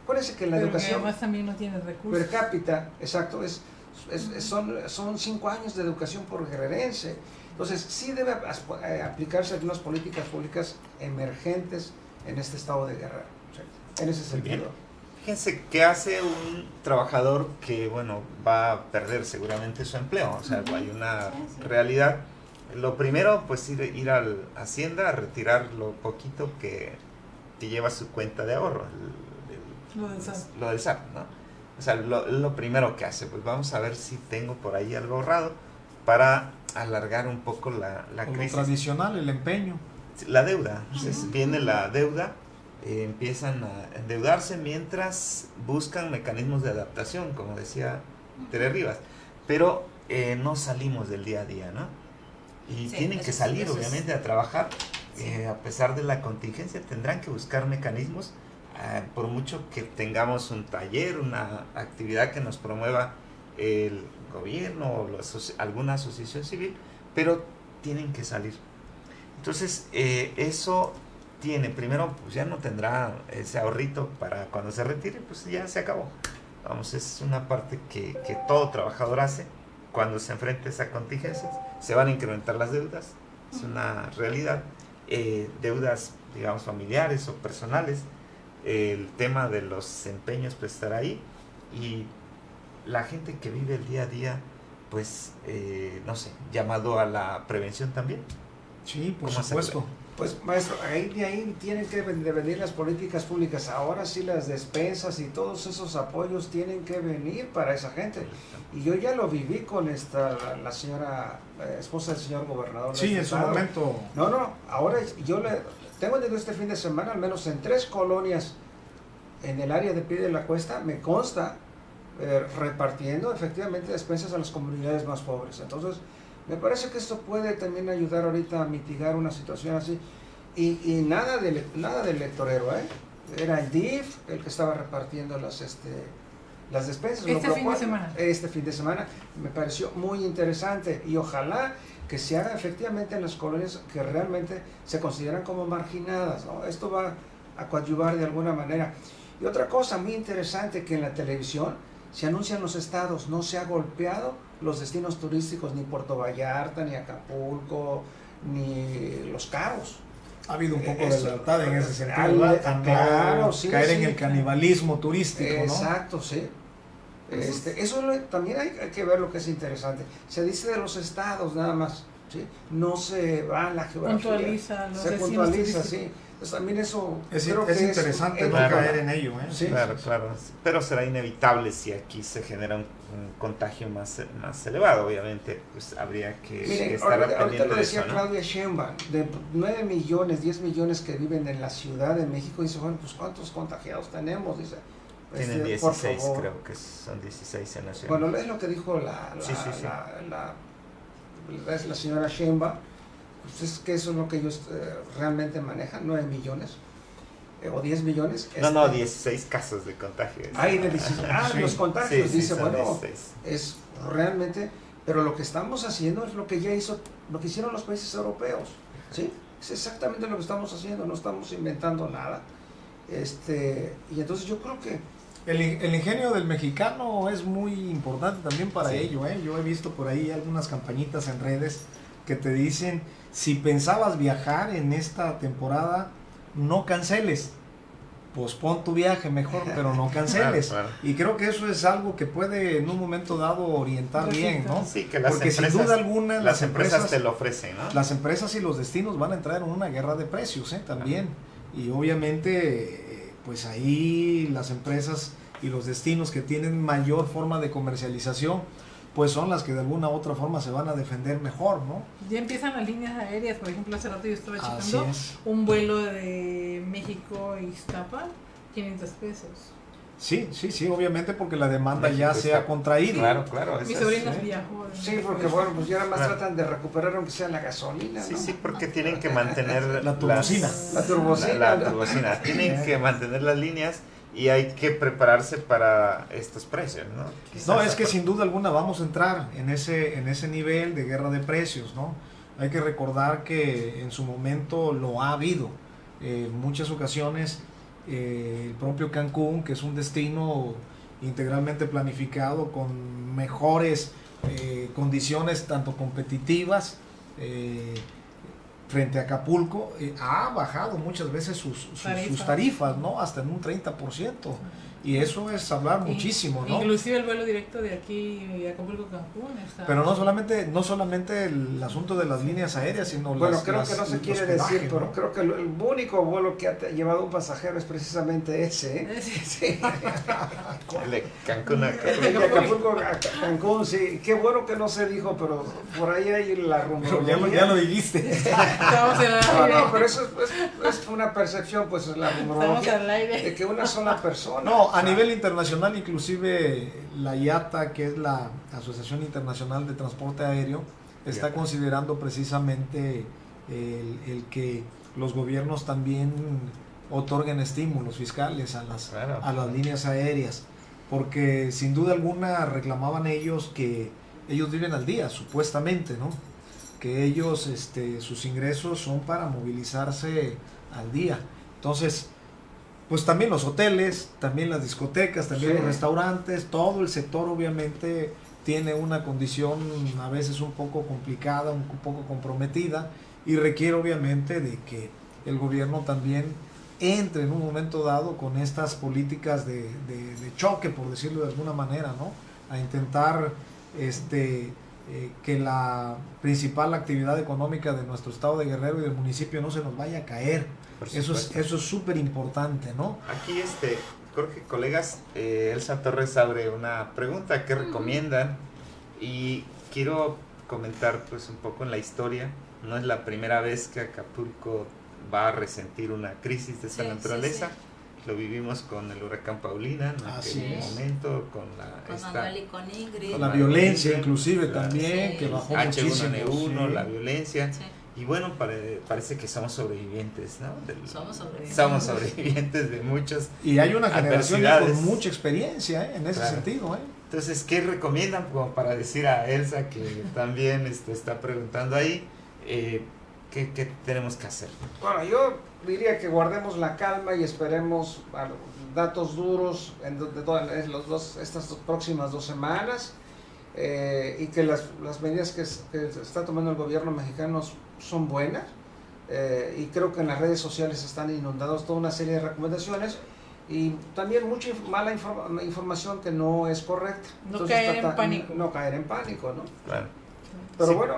acuérdense que la educación además también no tiene recursos per cápita, exacto, son 5 años de educación por guerrerense. Entonces sí debe aplicarse algunas políticas públicas emergentes en este estado de Guerrero, en ese sentido. Fíjense qué hace un trabajador que, bueno, va a perder seguramente su empleo. O sea, hay una realidad. Lo primero, pues ir a la Hacienda a retirar lo poquito que lleva su cuenta de ahorro, lo del SAT, ¿no? O sea, lo primero que hace, pues vamos a ver si tengo por ahí algo ahorrado para alargar un poco la crisis. Lo tradicional, el empeño. La deuda, entonces viene la deuda, empiezan a endeudarse mientras buscan mecanismos de adaptación, como decía Tere Rivas, pero no salimos del día a día, ¿no? Y tienen que salir, obviamente, a trabajar. A pesar de la contingencia, tendrán que buscar mecanismos, por mucho que tengamos un taller, una actividad que nos promueva el gobierno o alguna asociación civil, pero tienen que salir. Entonces, eso tiene, primero, pues ya no tendrá ese ahorrito para cuando se retire, pues ya se acabó. Vamos, es una parte que todo trabajador hace cuando se enfrenta a esa contingencia. Se van a incrementar las deudas, es una realidad. Deudas, digamos, familiares o personales. El tema de los empeños pues estará ahí, y la gente que vive el día a día, pues, no sé, llamado a la prevención también. Sí, por supuesto. Pues maestro, de ahí tienen que venir las políticas públicas. Ahora sí las despensas y todos esos apoyos tienen que venir para esa gente. Y yo ya lo viví con la señora esposa del señor gobernador. Sí, en su momento. No, ahora yo tengo entendido este fin de semana, al menos en 3 colonias en el área de Pie de la Cuesta, me consta, repartiendo efectivamente despensas a las comunidades más pobres. Entonces, me parece que esto puede también ayudar ahorita a mitigar una situación así. Y nada del electorero, Era el DIF el que estaba repartiendo las despensas. Este fin de semana me pareció muy interesante y ojalá que se haga efectivamente en las colonias que realmente se consideran como marginadas, ¿no? Esto va a coadyuvar de alguna manera. Y otra cosa muy interesante, que en la televisión se anuncian los estados, no se ha golpeado los destinos turísticos, ni Puerto Vallarta, ni Acapulco, ni Los Cabos. Ha habido un poco de lealtad en ese sentido, claro, sí, caer sí, en el canibalismo turístico, ¿no? Exacto, sí. Eso también hay que ver lo que es interesante. Se dice de los estados nada más, ¿sí? No se va a la geografía. Se puntualiza, sí. Entonces, también eso es interesante no caer en ello, Sí, claro. Pero será inevitable si aquí se genera un contagio más elevado, obviamente, pues habría que estar pendiente ahorita lo decía de eso, ¿no? Claudia Sheinbaum, de 9 millones, 10 millones que viven en la Ciudad de México, dice, bueno, pues ¿cuántos contagiados tenemos? Dice, tienen 16, creo que son 16 en la ciudad. Bueno, es lo que dijo la señora Sheinbaum. Pues es que eso es lo que ellos realmente manejan, 9 millones o 10 millones. No, 16 casos de contagio. Los contagios, dice, bueno, 16. es realmente, pero lo que estamos haciendo es lo que hicieron los países europeos, ¿sí? Es exactamente lo que estamos haciendo, no estamos inventando nada. Y entonces yo creo que el ingenio del mexicano es muy importante también para ello, Yo he visto por ahí algunas campañitas en redes que te dicen, si pensabas viajar en esta temporada, no canceles, pospon tu viaje mejor, pero no canceles. Claro. Y creo que eso es algo que puede en un momento dado orientar bien, ¿no? Sí, que las porque empresas, sin duda alguna las empresas te lo ofrecen, ¿no? Las empresas y los destinos van a entrar en una guerra de precios, también. Y obviamente, pues ahí las empresas y los destinos que tienen mayor forma de comercialización, pues son las que de alguna u otra forma se van a defender mejor, ¿no? Ya empiezan las líneas aéreas, por ejemplo, hace rato yo estaba checando un vuelo de México a Ixtapa, 500 pesos. Sí, obviamente porque la demanda ya se ha contraído. Claro. Mi sobrina viajó. Sí, porque bueno, pues ya nada más tratan de recuperar aunque sea la gasolina, ¿no? Sí, porque tienen que mantener la turbocina. La turbocina. Tienen que mantener las líneas. Y hay que prepararse para estos precios, ¿no? No, es que sin duda alguna vamos a entrar en ese nivel de guerra de precios, ¿no? Hay que recordar que en su momento lo ha habido. En muchas ocasiones el propio Cancún, que es un destino integralmente planificado con mejores condiciones tanto competitivas, frente a Acapulco, ha bajado muchas veces sus tarifas, ¿no? Hasta en un 30%. Y eso es hablar muchísimo, ¿no? Inclusive el vuelo directo de aquí a Acapulco-Cancún está... Pero no solamente el asunto de las líneas aéreas, sino creo que no se quiere decir, ¿no? Pero creo que el único vuelo que ha llevado un pasajero es precisamente ese, Sí. El de Cancún a Acapulco a Cancún, sí. Qué bueno que no se dijo, pero por ahí hay la rumorología. Ya lo dijiste. Estamos en el aire. No, pero eso es una percepción, pues la rumorología de que una sola persona. No, a nivel internacional, inclusive la IATA, que es la Asociación Internacional de Transporte Aéreo, está considerando precisamente el que los gobiernos también otorguen estímulos fiscales a las líneas aéreas, porque sin duda alguna reclamaban ellos que ellos viven al día, supuestamente, ¿no? Que ellos, sus ingresos son para movilizarse al día. Entonces, pues también los hoteles, también las discotecas, también los restaurantes, todo el sector obviamente tiene una condición a veces un poco complicada, un poco comprometida, y requiere obviamente de que el gobierno también entre en un momento dado con estas políticas de choque, por decirlo de alguna manera, ¿no? A intentar que la principal actividad económica de nuestro estado de Guerrero y del municipio no se nos vaya a caer. Eso es súper importante, ¿no? Aquí, Jorge, colegas, Elsa Torres abre una pregunta, ¿qué recomiendan? Y quiero comentar pues un poco en la historia. No es la primera vez que Acapulco va a resentir una crisis de esta naturaleza. Lo vivimos con el huracán Paulina en aquel momento, con Manuel y con Ingrid. Con la violencia inclusive también, que bajó muchísimo. H1N1, la violencia. Y bueno, parece que somos sobrevivientes, ¿no? Somos sobrevivientes de muchos. Y hay una generación ya con mucha experiencia en ese sentido. Entonces, ¿qué recomiendan como para decir a Elsa, que también está preguntando ahí, qué tenemos que hacer? Bueno, yo diría que guardemos la calma y esperemos datos duros en estas próximas 2 semanas, y que las medidas que está tomando el gobierno mexicano son buenas, y creo que en las redes sociales están inundados toda una serie de recomendaciones y también mucha mala información que no es correcta. No caer en pánico. No caer en pánico, ¿no? Claro. Pero bueno.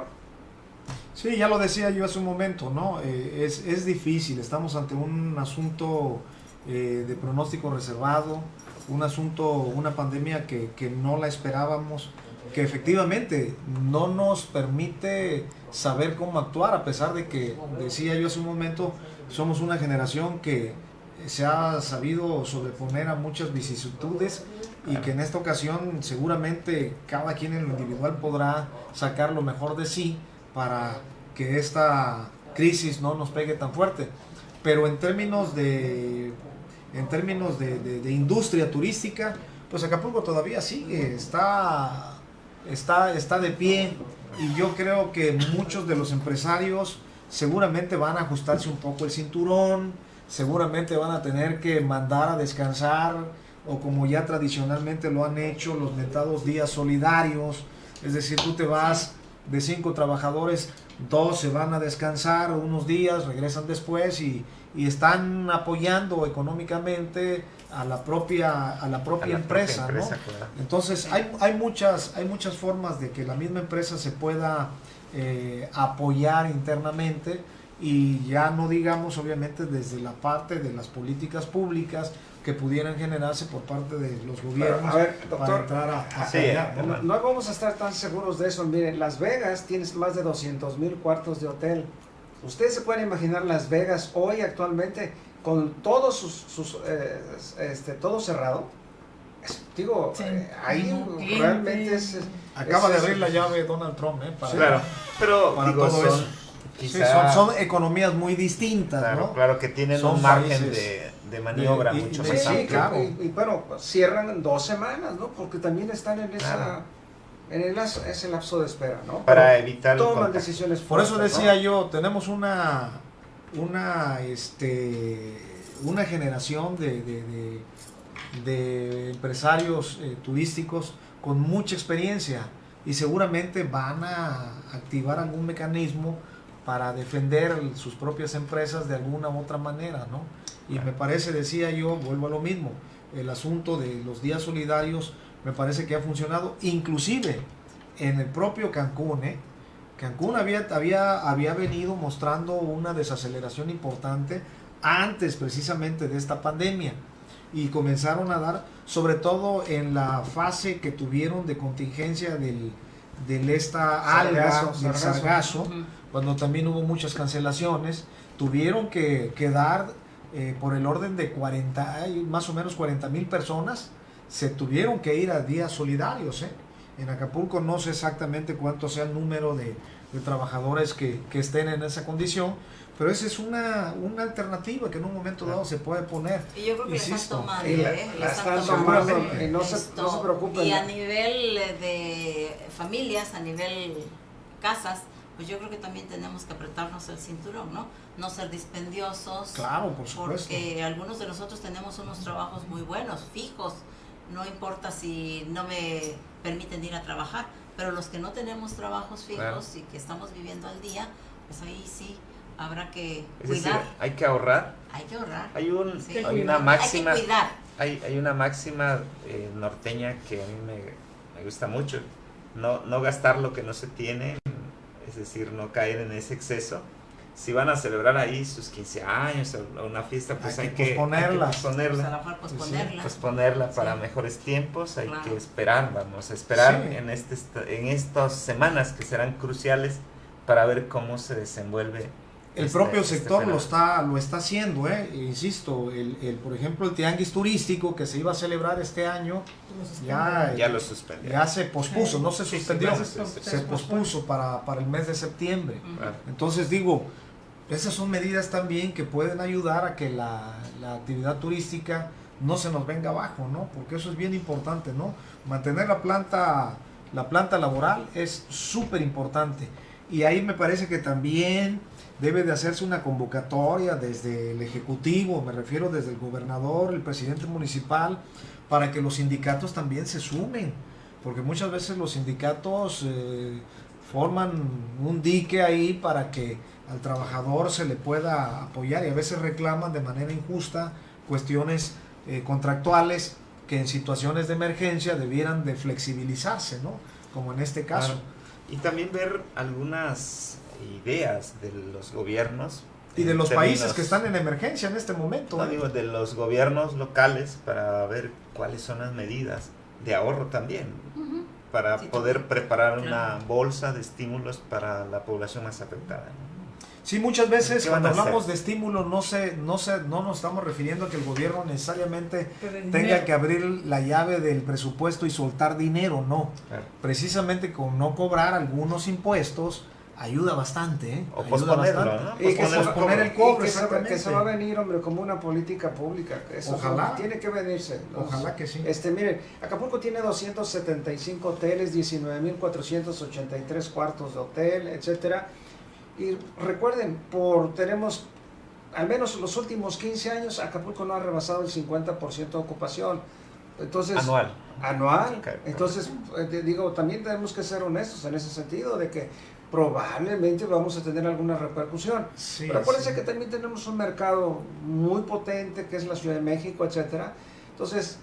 Sí, ya lo decía yo hace un momento, ¿no? Es difícil, estamos ante un asunto de pronóstico reservado, una pandemia que no la esperábamos, que efectivamente no nos permite saber cómo actuar, a pesar de que, decía yo hace un momento, somos una generación que se ha sabido sobreponer a muchas vicisitudes y que en esta ocasión seguramente cada quien en lo individual podrá sacar lo mejor de sí para que esta crisis no nos pegue tan fuerte. Pero en términos de industria turística, pues Acapulco todavía sigue, está de pie, y yo creo que muchos de los empresarios seguramente van a ajustarse un poco el cinturón, seguramente van a tener que mandar a descansar, o como ya tradicionalmente lo han hecho, los mentados días solidarios, es decir, tú te vas de 5 trabajadores, 2 se van a descansar unos días, regresan después y están apoyando económicamente a la propia empresa, ¿no? Claro. Entonces hay muchas formas de que la misma empresa se pueda apoyar internamente, y ya no digamos obviamente desde la parte de las políticas públicas que pudieran generarse por parte de los gobiernos. A ver, doctor, para entrar a apoyar, ¿no? No vamos a estar tan seguros de eso. Miren, Las Vegas tiene más de 200,000 cuartos de hotel. Ustedes se pueden imaginar Las Vegas hoy actualmente con todos todo cerrado. Ahí realmente acaba de abrir la llave Donald Trump, para, claro, pero para todo eso. Quizá, son economías muy distintas, claro, ¿no? Claro, que tienen son un margen de maniobra mucho más amplio. Claro. Y bueno, cierran en 2 semanas, ¿no? Porque también están en ese lapso de espera, ¿no? Para evitar toman decisiones fuertes. Por eso decía yo, tenemos una generación de empresarios turísticos con mucha experiencia, y seguramente van a activar algún mecanismo para defender sus propias empresas de alguna u otra manera, ¿no? Y me parece, decía yo, vuelvo a lo mismo, el asunto de los días solidarios me parece que ha funcionado, inclusive en el propio Cancún, Cancún había venido mostrando una desaceleración importante antes precisamente de esta pandemia, y comenzaron a dar, sobre todo en la fase que tuvieron de contingencia del sargazo, cuando también hubo muchas cancelaciones, tuvieron que dar por el orden de más o menos 40,000 personas, se tuvieron que ir a días solidarios. En Acapulco no sé exactamente cuánto sea el número de trabajadores que estén en esa condición, pero esa es una alternativa que en un momento dado se puede poner. Y yo creo que la están tomando, la están tomando, y no se preocupen. Y a nivel de familias, a nivel casas, pues yo creo que también tenemos que apretarnos el cinturón, ¿no? No ser dispendiosos. Claro, por supuesto. Porque algunos de nosotros tenemos unos trabajos muy buenos, fijos. No importa si no me permiten ir a trabajar, pero los que no tenemos trabajos fijos, claro, y que estamos viviendo al día, pues ahí sí habrá que cuidar. Decir, hay que ahorrar. Hay que ahorrar. Hay una máxima. Hay que cuidar. Hay una máxima norteña que a mí me gusta mucho, no gastar lo que no se tiene, es decir, no caer en ese exceso. Si van a celebrar ahí sus 15 años o una fiesta, pues hay que posponerla. Pues a posponerla. lo mejor posponerla. Posponerla para Sí. mejores tiempos, hay Claro. que esperar, vamos a esperar Sí. en estas semanas que serán cruciales para ver cómo se desenvuelve. El propio sector fenómeno. lo está haciendo, insisto, por ejemplo, el tianguis turístico que se iba a celebrar este año, Ya lo suspendió. ya se pospuso, no se Sí, sí, suspendió, claro, se pospuso para el mes de septiembre. Ujú. Claro. Entonces digo, esas son medidas también que pueden ayudar a que la actividad turística no se nos venga abajo, ¿no? Porque eso es bien importante, ¿no? Mantener la planta laboral es súper importante. Y ahí me parece que también debe de hacerse una convocatoria desde el Ejecutivo, me refiero desde el gobernador, el presidente municipal, para que los sindicatos también se sumen. Porque muchas veces los sindicatos forman un dique ahí para que al trabajador se le pueda apoyar y a veces reclaman de manera injusta cuestiones contractuales que en situaciones de emergencia debieran de flexibilizarse, ¿no? Como en este caso. Claro. Y también ver algunas ideas de los gobiernos. Y de en los términos, países que están en emergencia en este momento. no digo, de los gobiernos locales para ver cuáles son las medidas de ahorro también, Ujú. para Sí, poder también. preparar una Claro. bolsa de estímulos para la población más afectada, ¿no? Sí, muchas veces ¿Qué van cuando a hacer? hablamos de estímulo no nos estamos refiriendo a que el gobierno necesariamente Pero el tenga dinero. que abrir la llave del presupuesto y soltar dinero, no. Claro. Precisamente con no cobrar algunos impuestos ayuda bastante, ¿eh? O Ayuda posponerlo, bastante. ¿no? Y que se, posponer el y cobro, que se va exactamente. a venir, hombre, como una política pública. Eso Ojalá. tiene que venirse. ¿no? Ojalá que sí. Miren, Acapulco tiene 275 hoteles, 19.483 cuartos de hotel, etcétera. Y recuerden, tenemos al menos los últimos 15 años, Acapulco no ha rebasado el 50% de ocupación. Entonces, Anual. Anual. Ok. Entonces, digo, también tenemos que ser honestos en ese sentido, de que probablemente vamos a tener alguna repercusión. Sí, Pero acuérdense sí. que también tenemos un mercado muy potente, que es la Ciudad de México, etcétera. Entonces,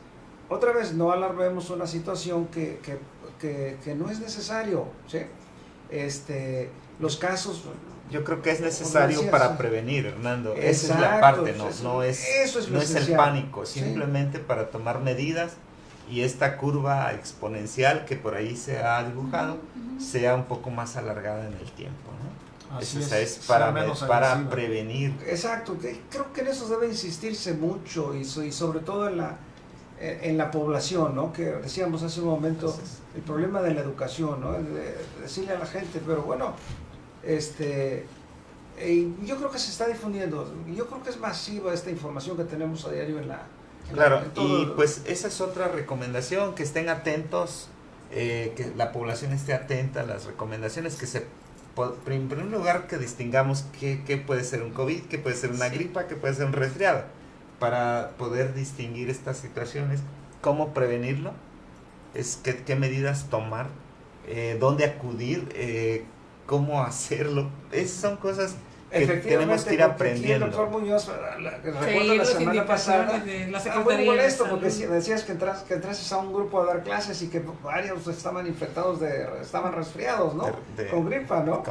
otra vez, no alarmemos una situación que no es necesario, ¿sí? Los casos... Yo creo que es necesario decías, para sí. prevenir, Hernando. Esa es la Exacto, parte, eso no es lo el esencial. pánico, Sí. simplemente para tomar medidas y esta curva exponencial que por ahí se ha dibujado Ujú. sea un poco más alargada en el tiempo, ¿no? Así Eso es sea para menos para agresiva. prevenir. Exacto, creo que en eso debe insistirse mucho y sobre todo en la población, ¿no? Que decíamos hace un momento, Entonces, el problema de la educación, ¿no? De decirle a la gente, pero bueno, yo creo que se está difundiendo, yo creo que es masiva esta información que tenemos a diario Claro, en todo- y pues esa es otra recomendación, que estén atentos, que la población esté atenta a las recomendaciones, que en primer lugar que distingamos qué puede ser un COVID, qué puede ser una Sí. gripa, qué puede ser un resfriado, para poder distinguir estas situaciones, cómo prevenirlo, qué medidas tomar, dónde acudir, cómo hacerlo. Esas son cosas que tenemos que ir porque aquí aprendiendo. el doctor Muñoz, recuerdo la las semana pasada, indicaciones de la muy Secretaría de molesto Salud. porque decías que entrases a un grupo a dar clases y que varios estaban infectados, estaban resfriados, ¿no? Con gripa, ¿no?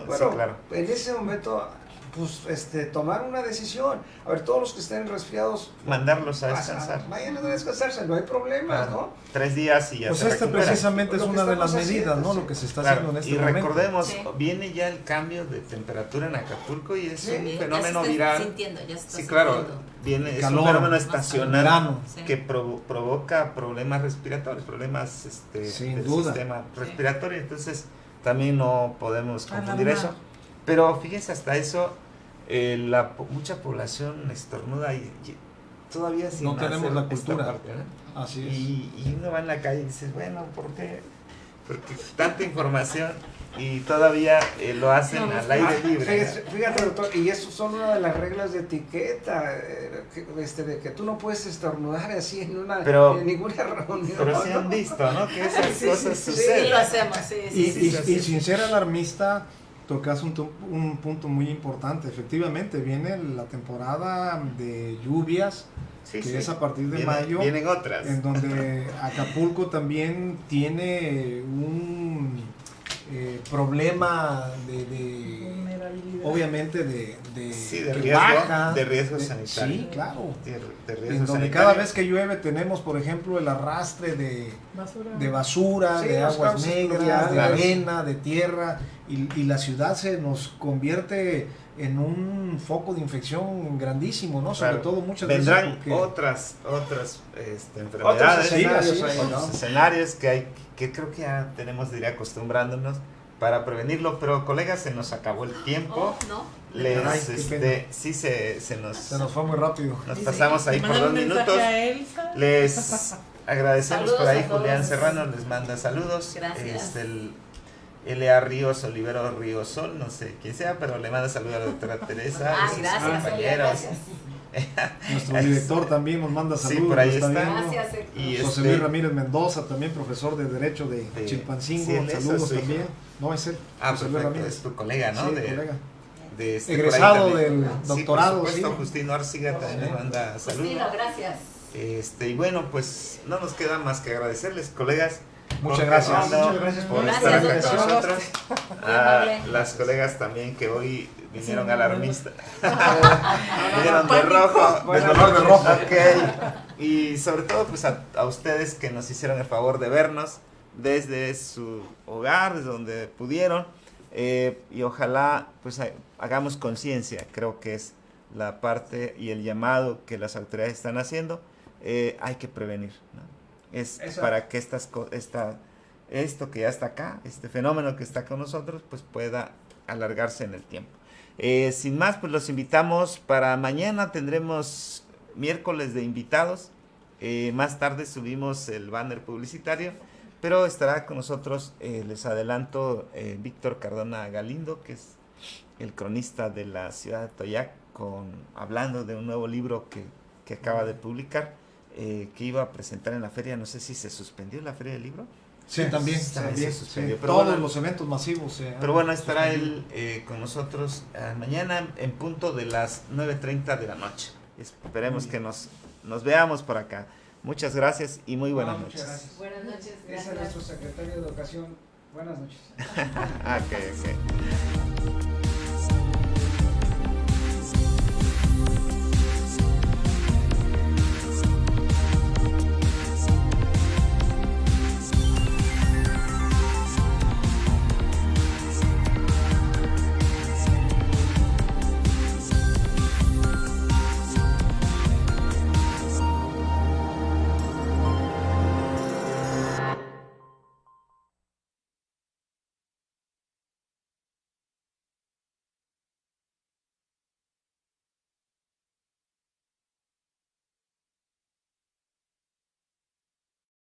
Bueno, Sí, claro. en ese momento, pues, tomar una decisión. A ver, todos los que estén resfriados, Mandarlos a descansar. vayan a descansarse, no hay problemas, Claro. ¿no? 3 días y ya Pues se este recuperan. precisamente es Lo que una de las estamos medidas, haciendo, ¿no? sí. Lo que se está Claro, haciendo en este y momento. recordemos, Sí. viene ya el cambio de temperatura en Acapulco y es Sí, un Ya se fenómeno está viral. sintiendo, ya se está Sí, claro, sintiendo. es un Calor, fenómeno más estacional verano. Sí. que provoca problemas respiratorios, problemas Sin del duda. sistema respiratorio, entonces también no podemos confundir Alarmar. eso. Pero fíjense, hasta eso, mucha población estornuda y todavía sin No tenemos hacer la esta cultura. parte, ¿no? Así es. Y uno va en la calle y dices, bueno, ¿por qué? Porque tanta información y todavía lo hacen No, al aire libre. Fíjate, doctor, y eso son una de las reglas de etiqueta, de que tú no puedes estornudar así en ninguna reunión. Pero sí han visto, ¿no? Que esas Sí, cosas sí, sí. suceden. Sí, lo hacemos, sí, Y, sí, sí. y sin ser alarmista, tocas un punto muy importante. Efectivamente, viene la temporada de lluvias, Sí, que sí. es a partir de Vienen- mayo, Vienen otras. en donde Acapulco también tiene un problema de Vulnerabilidad. obviamente de que riesgo, baja, de riesgo sanitario. Sí, claro. De riesgo En donde sanitario. cada vez que llueve tenemos, por ejemplo, el arrastre de basura, Sí, de las aguas causas negras, de pluviales. arena, de tierra, y la ciudad se nos convierte en un foco de infección grandísimo, ¿no? Sobre Claro. todo muchas vendrán veces porque... otras enfermedades, escenarios sí, ahí, otros ¿no? escenarios que creo que ya tenemos de ir acostumbrándonos para prevenirlo, pero colegas, se nos acabó el tiempo. Oh, no. Ay, qué pena. Sí se Se nos nos fue muy rápido. pasamos ahí por 2 minutos. Les agradecemos Saludos por ahí. a todos. Julián Serrano les manda saludos. Gracias. El L.A. Ríos Olivero Ríosol, no sé quién sea, pero le manda saludos a la doctora Teresa, Ah, a sus gracias, compañeros. gracias. Nuestro director también nos manda Sí, saludos. por ahí nos está. viendo. Gracias, Héctor. Y José Luis Ramírez Mendoza, también profesor de Derecho de Chilpancingo, sí, él es saludos su hijo. también. No, es él. Ah, José Luis perfecto, Ramírez. es tu colega, ¿no? Sí, de, colega. de por ahí Egresado también. del doctorado, Sí, por supuesto, sí. Justino Arciga también nos manda saludos. Justino, gracias. Y bueno, pues no nos queda más que agradecerles, colegas. Muchas Jorge gracias. Armando, Muchas gracias por Gracias, estar acá doctor. con nosotros. Muy A amable. las colegas también que hoy vinieron Sí, alarmistas. no, Vinieron de pánico. rojo. De Buenas color de noches. rojo. Ok. Y sobre todo pues a ustedes que nos hicieron el favor de vernos desde su hogar, desde donde pudieron. Y ojalá pues hagamos conciencia, creo que es la parte y el llamado que las autoridades están haciendo. Hay que prevenir, ¿no? Es Exacto. para que esto que ya está acá, este fenómeno que está con nosotros, pues pueda alargarse en el tiempo. Sin más, pues los invitamos para mañana. Tendremos miércoles de invitados. Más tarde subimos el banner publicitario, pero estará con nosotros, les adelanto, Víctor Cardona Galindo, que es el cronista de la ciudad de Toyac, hablando de un nuevo libro que acaba de publicar, que iba a presentar en la feria. No sé si se suspendió la feria del libro. Sí, también. Sí, también, se suspendió, sí. pero Todos bueno. los eventos masivos. Pero bueno, estará él con nosotros mañana en punto de las 9:30 de la noche. Esperemos que nos veamos por acá. Muchas gracias y muy buenas Muchas noches. gracias. Buenas noches, Ese es gracias. nuestro secretario de Educación. Buenas noches. Ok.